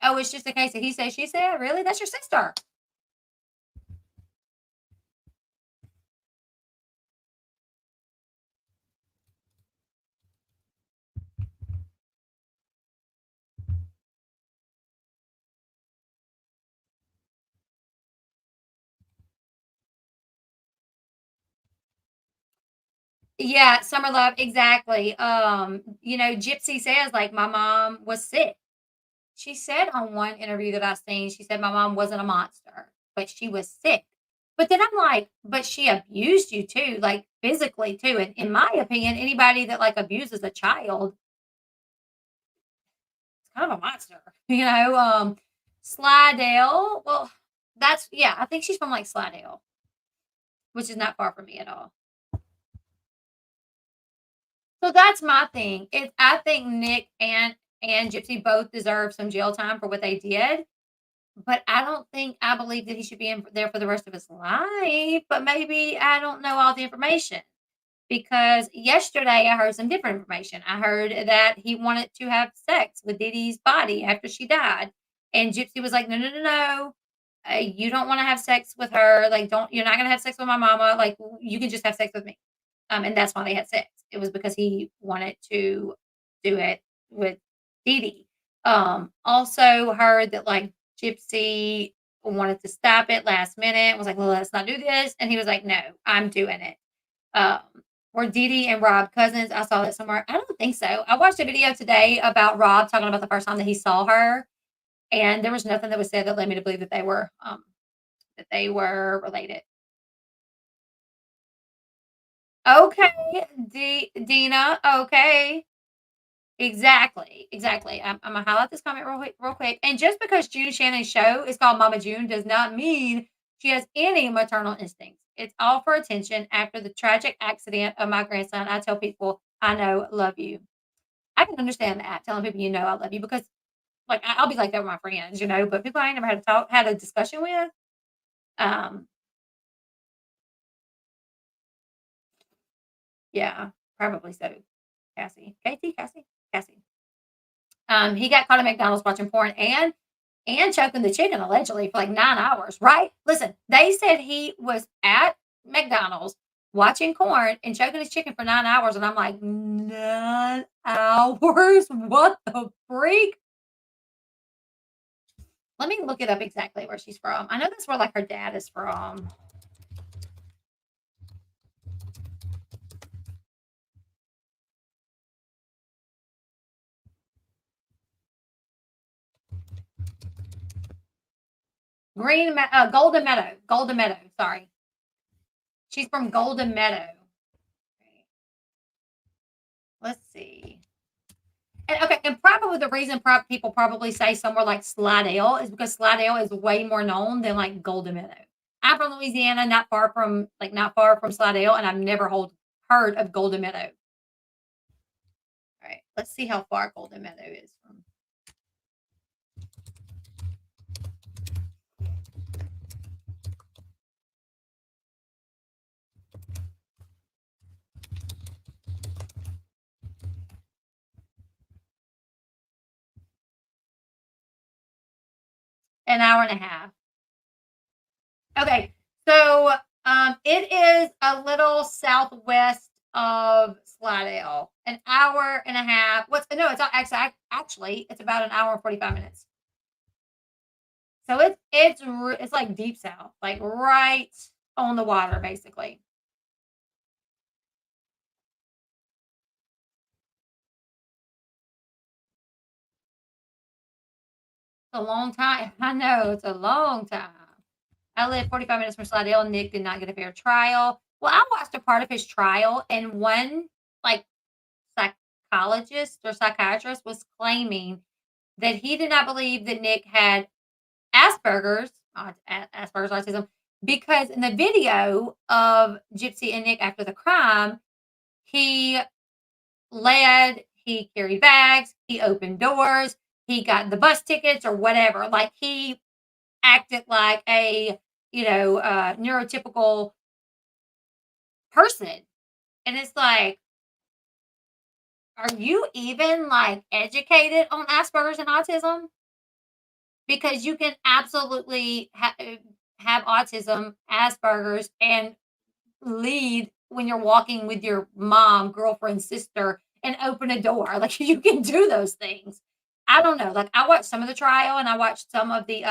Oh, it's just a case of he said, she said? Really? That's your sister. Yeah, summer love, exactly. Gypsy says, like, my mom was sick. She said on one interview that I seen, she said, my mom wasn't a monster, but she was sick. But then I'm like, but she abused you too, like physically too. And in my opinion, anybody that like abuses a child is kind of a monster. Slidell. Well, yeah, I think she's from like Slidell, which is not far from me at all. So that's my thing. I think Nick and Gypsy both deserve some jail time for what they did. But I believe that he should be in there for the rest of his life, but maybe I don't know all the information because yesterday I heard some different information. I heard that he wanted to have sex with Dee body after she died, and Gypsy was like, "No, no, no, no, you don't want to have sex with her. Like, you're not gonna have sex with my mama. Like, you can just have sex with me." and that's why they had sex. It was because he wanted to do it with Dee Dee. Also heard that like Gypsy wanted to stop it last minute, was like, well, let's not do this. And he was like, no, I'm doing it. Um, were Dee Dee and Rob cousins? I saw that somewhere. I don't think so. I watched a video today about Rob talking about the first time that he saw her, and there was nothing that was said that led me to believe that they were related. Okay, Dina. Okay, exactly. I'm gonna highlight this comment real quick. And just because June Shannon's show is called Mama June does not mean she has any maternal instincts. It's all for attention. After the tragic accident of my grandson, I tell people I know, love you. I can understand that telling people you know I love you because like I'll be like that with my friends, but people I ain't never had a discussion with. Um, yeah, probably so. Cassie, Cassie. He got caught at McDonald's watching porn and choking the chicken allegedly for like 9 hours, right? Listen, they said he was at McDonald's watching corn and choking his chicken for 9 hours. And I'm like, 9 hours? What the freak? Let me look it up exactly where she's from. I know that's where like her dad is from. Golden Meadow. Sorry. She's from Golden Meadow. Let's see. And probably the reason people probably say somewhere like Slidell is because Slidell is way more known than like Golden Meadow. I'm from Louisiana, not far from Slidell, and I've never heard of Golden Meadow. All right, let's see how far Golden Meadow is from. An hour and a half. Okay, so it is a little southwest of Slidell. An hour and a half. Actually it's about an hour and 45 minutes. So it's like deep south, like right on the water, basically. It's a long time. I know it's a long time. I lived 45 minutes from Slidell. Nick did not get a fair trial. Well, I watched a part of his trial, and one like psychologist or psychiatrist was claiming that he did not believe that Nick had Asperger's autism, because in the video of Gypsy and Nick after the crime, he he carried bags, he opened doors, he got the bus tickets or whatever. Like he acted like a, neurotypical person. And it's like, are you even like educated on Asperger's and autism? Because you can absolutely have autism, Asperger's, and lead when you're walking with your mom, girlfriend, sister, and open a door. Like you can do those things. I don't know. Like I watched some of the trial and I watched some of the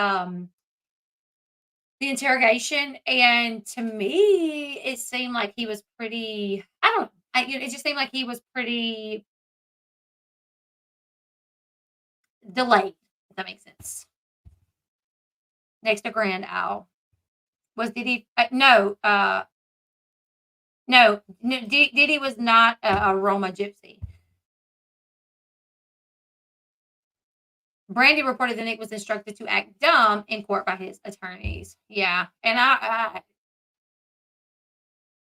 interrogation, and to me, it seemed like he was pretty. I don't. It just seemed like he was pretty delayed. If that makes sense. Next to Grand Owl was Diddy. No, Diddy was not a Roma gypsy. Brandy reported that Nick was instructed to act dumb in court by his attorneys. Yeah, and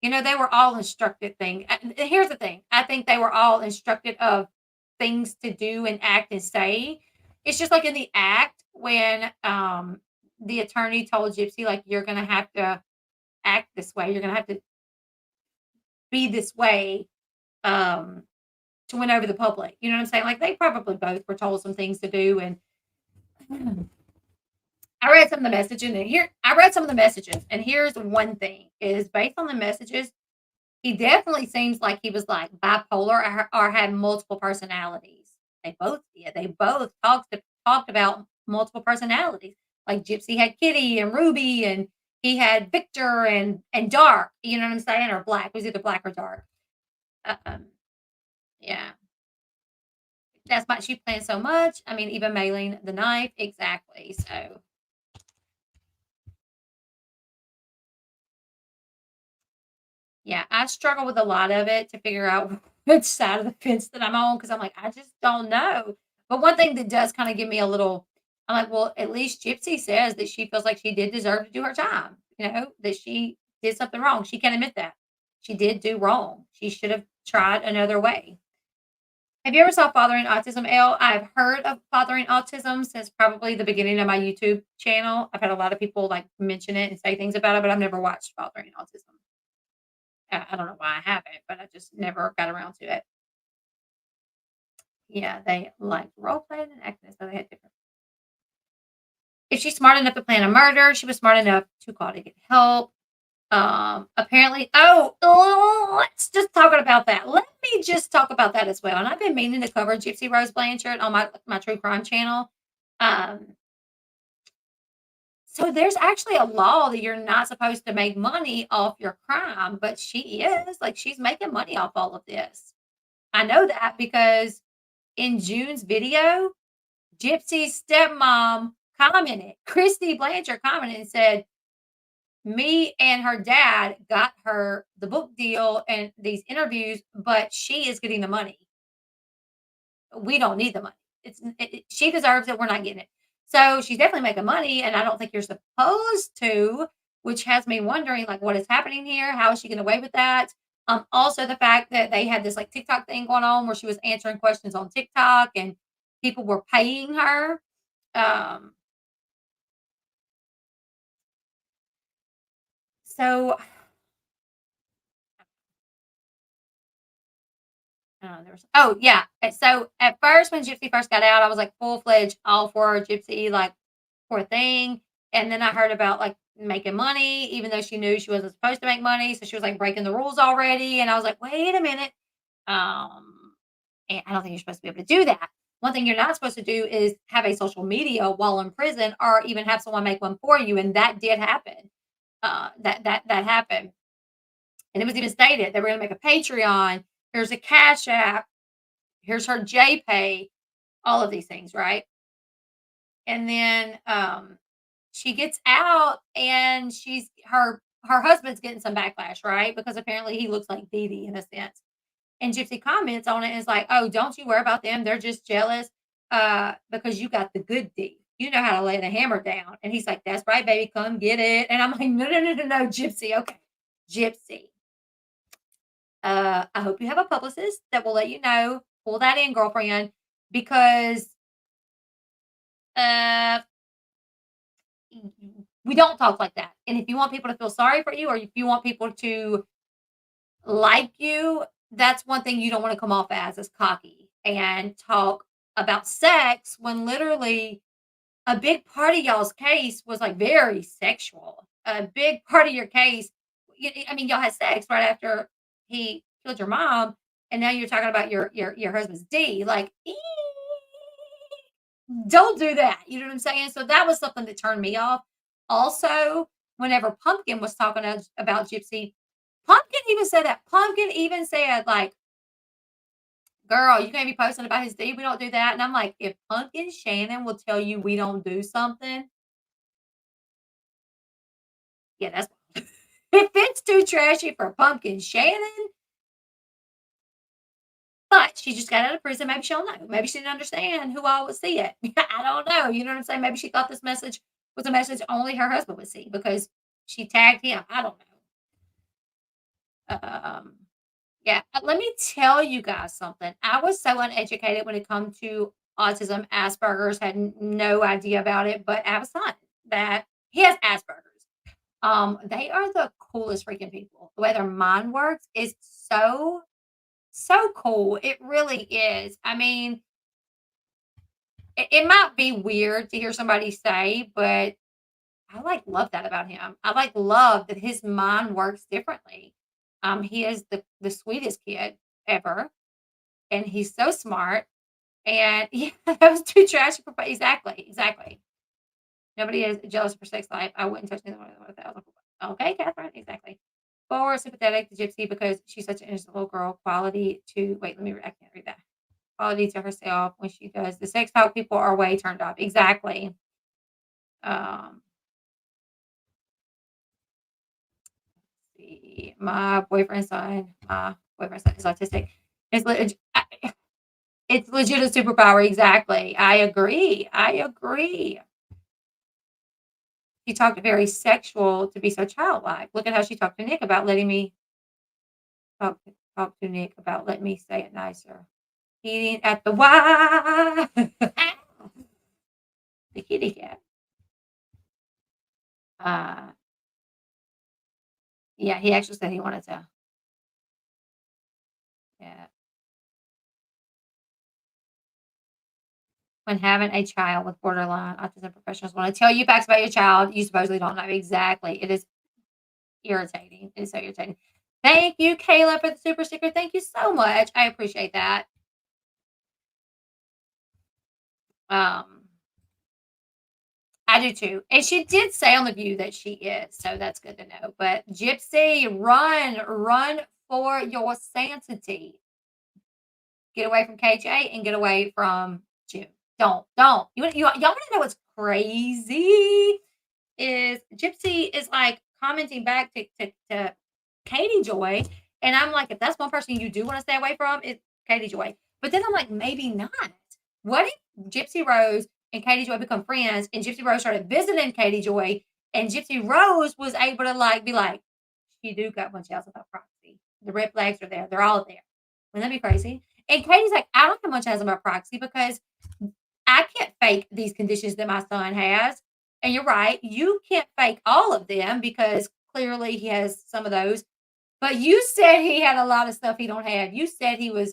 they were all instructed things. Here's the thing: I think they were all instructed of things to do and act and say. It's just like in the act when the attorney told Gypsy, like, you're going to have to act this way. You're going to have to be this way to win over the public. You know what I'm saying? Like they probably both were told some things to do. And I read some of the messages and here's one thing is based on the messages. He definitely seems like he was, like, bipolar or had multiple personalities. They both did. They both talked about multiple personalities. Like, Gypsy had Kitty and Ruby, and he had Victor and Dark, you know what I'm saying? Or Black. It was either Black or Dark. Um, yeah. That's why she planned so much. I mean, even mailing the knife. Exactly. So, yeah, I struggle with a lot of it to figure out which side of the fence that I'm on because I'm like, I just don't know. But one thing that does kind of give me a little, I'm like, well, at least Gypsy says that she feels like she did deserve to do her time, that she did something wrong. She can admit that. She did do wrong. She should have tried another way. Have you ever saw Fathering Autism, Elle? I've heard of Fathering Autism since probably the beginning of my YouTube channel. I've had a lot of people like mention it and say things about it, but I've never watched Fathering Autism. I don't know why I haven't, but I just never got around to it. Yeah, they liked role playing and acting, so they had different. If she's smart enough to plan a murder, she was smart enough to call to get help. Apparently, let's just talk about that. Let me just talk about that as well. And I've been meaning to cover Gypsy Rose Blanchard on my true crime channel. Um, so there's actually a law that you're not supposed to make money off your crime, but she is like she's making money off all of this. I know that because in June's video, Gypsy's stepmom commented, Christy Blanchard commented and said, me and her dad got her the book deal and these interviews, but she is getting the money. We don't need the money. She deserves it. We're not getting it. So she's definitely making money, and I don't think you're supposed to, which has me wondering like what is happening here. How is she getting away with that? Also the fact that they had this like TikTok thing going on where she was answering questions on TikTok and people were paying her. Um, so yeah. So at first, when Gypsy first got out, I was like full fledged all for Gypsy, like poor thing. And then I heard about like making money, even though she knew she wasn't supposed to make money. So she was like breaking the rules already. And I was like, wait a minute. Um, and I don't think you're supposed to be able to do that. One thing you're not supposed to do is have a social media while in prison or even have someone make one for you. And that did happen. That happened. And it was even stated they were going to make a Patreon. Here's a Cash App. Here's her JPay. All of these things, right? And then she gets out, and her husband's getting some backlash, right? Because apparently he looks like Dee Dee in a sense. And Gypsy comments on it and is like, "Oh, don't you worry about them. They're just jealous because you got the good D. You know how to lay the hammer down." And he's like, "That's right, baby. Come get it." And I'm like, "No, no, no, no, no, Gypsy. Okay, Gypsy. I hope you have a publicist that will let you know. Pull that in, girlfriend, because uh, we don't talk like that. And if you want people to feel sorry for you, or if you want people to like you, that's one thing you don't want to come off as is cocky and talk about sex when literally a big part of y'all's case was like very sexual. A big part of your case, I mean, y'all had sex right after he killed your mom, and now you're talking about your husband's D. Like, don't do that. You know what I'm saying? So that was something that turned me off. Also, whenever Pumpkin was talking about Gypsy, Pumpkin even said that. Pumpkin even said, like, girl, you can't be posting about his D. We don't do that. And I'm like, if Pumpkin Shannon will tell you we don't do something, yeah, that's if it's too trashy for Pumpkin Shannon, but she just got out of prison. Maybe she'll know. Maybe she didn't understand who all would see it. I don't know. You know what I'm saying? Maybe she thought this message was a message only her husband would see because she tagged him. I don't know. Yeah. Let me tell you guys something. I was so uneducated when it comes to autism, Asperger's, had no idea about it, but I have a son that he has Asperger's. They are the coolest freaking people. The way their mind works is so cool. It really is. I mean, it might be weird to hear somebody say, but I like love that about him. I like love that his mind works differently. He is the sweetest kid ever, and he's so smart. And yeah, that was too trashy for exactly, exactly. Nobody is jealous for sex life. I wouldn't touch anyone with a thousand. Okay, Catherine, exactly. 4, sympathetic to Gypsy because she's such an innocent little girl. Quality to wait, let me. I can't read that. Quality to herself when she does the sex talk. People are way turned off. Exactly. Um, see, my boyfriend's son is autistic. It's it's legit a superpower. Exactly. I agree. I agree. She talked very sexual to be so childlike. Look at how she talked to Nick about letting me talk to Nick about letting me say it nicer. Eating at the Y. The kitty cat. Uh, yeah, he actually said he wanted to. Yeah. When having a child with borderline autism, professionals want to tell you facts about your child you supposedly don't know. Exactly. It is irritating. It is so irritating. Thank you, Kayla, for the super sticker. Thank you so much. I appreciate that. Um, I do too. And she did say on the View that she is, so that's good to know. But Gypsy, run for your sanity. Get away from KJ and get away from June. Don't. Y'all want to know what's crazy? Is Gypsy is like commenting back to Katie Joy, and I'm like, if that's one person you do want to stay away from, it's Katie Joy. But then I'm like, maybe not. What if Gypsy Rose and Katie Joy become friends, and Gypsy Rose started visiting Katie Joy, and Gypsy Rose was able to like be like, she do got much else about proxy. The red flags are there. They're all there. Wouldn't that be crazy? And Katie's like, I don't have much else about proxy because I can't fake these conditions that my son has. And you're right. You can't fake all of them because clearly he has some of those. But you said he had a lot of stuff he don't have. You said he was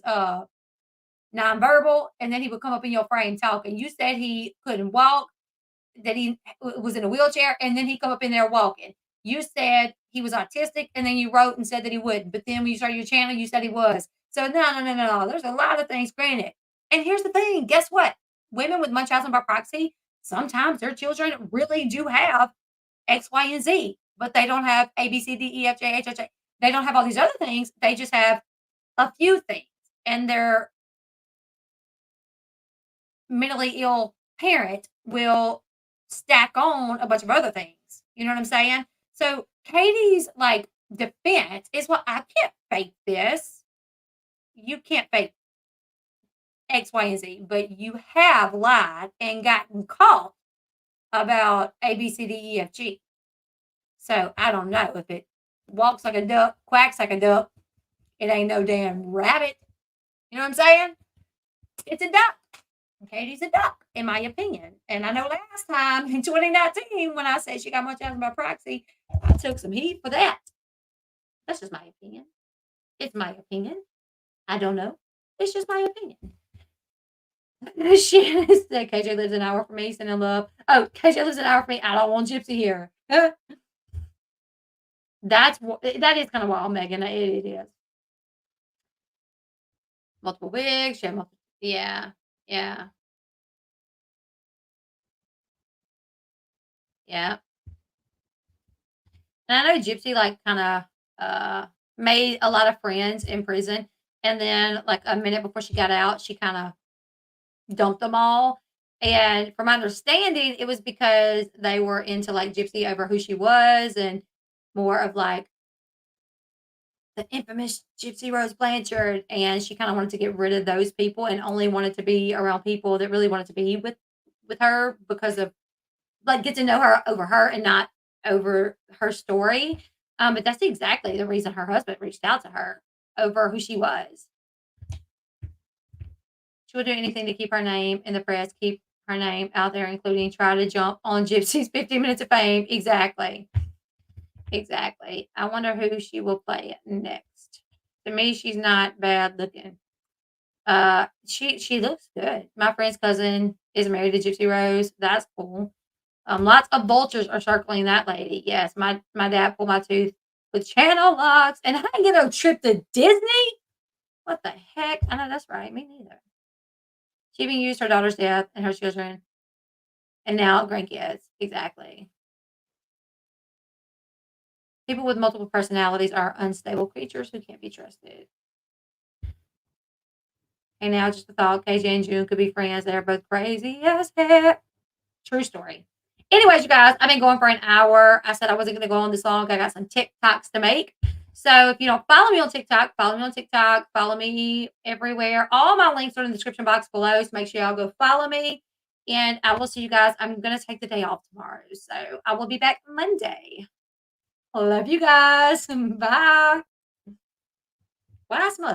nonverbal, and then he would come up in your frame talking. You said he couldn't walk, that he was in a wheelchair, and then he come up in there walking. You said he was autistic, and then you wrote and said that he wouldn't. But then when you started your channel, you said he was. So no. There's a lot of things granted. And here's the thing. Guess what? Women with Munchausen by proxy, sometimes their children really do have X, Y, and Z, but they don't have A, B, C, D, E, F, J, H, I, J. They don't have all these other things. They just have a few things. And their mentally ill parent will stack on a bunch of other things. You know what I'm saying? So Katie's like defense is, well, I can't fake this. You can't fake X, Y, and Z, but you have lied and gotten caught about A, B, C, D, E, F, G. So I don't know if it walks like a duck, quacks like a duck. It ain't no damn rabbit. You know what I'm saying? It's a duck. Katie's a duck, in my opinion. And I know last time in 2019, when I said she got much out of my proxy, I took some heat for that. That's just my opinion. It's my opinion. I don't know. It's just my opinion. Shannon said KJ lives an hour from me, sending love. Oh, KJ lives an hour from me. I don't want Gypsy here. That is kind of wild, Megan. It is. Multiple wigs. She had multiple. Yeah. Yeah. Yeah. And I know Gypsy like kind of made a lot of friends in prison, and then like a minute before she got out, she kind of dumped them all. And from my understanding, it was because they were into like Gypsy over who she was, and more of like the infamous Gypsy Rose Blanchard, and she kind of wanted to get rid of those people and only wanted to be around people that really wanted to be with her because of like get to know her over her and not over her story. But that's exactly the reason her husband reached out to her over who she was. She will do anything to keep her name in the press, keep her name out there, including try to jump on Gypsy's 50 minutes of fame. Exactly. Exactly. I wonder who she will play next. To me, she's not bad looking. She looks good. My friend's cousin is married to Gypsy Rose. That's cool. Lots of vultures are circling that lady. Yes, my dad pulled my tooth with channel locks, and I didn't get no trip to Disney. What the heck? I know that's right. Me neither. She even used her daughter's death and her children, and now grandkids. Exactly. People with multiple personalities are unstable creatures who can't be trusted. And now just the thought KJ and June could be friends. They're both crazy as heck. True story. Anyways, you guys, I've been going for an hour. I said I wasn't going to go on this long. I got some TikToks to make. So if you don't follow me on TikTok, follow me on TikTok. Follow me everywhere. All my links are in the description box below. So make sure y'all go follow me. And I will see you guys. I'm going to take the day off tomorrow. So I will be back Monday. Love you guys. Bye. What I smell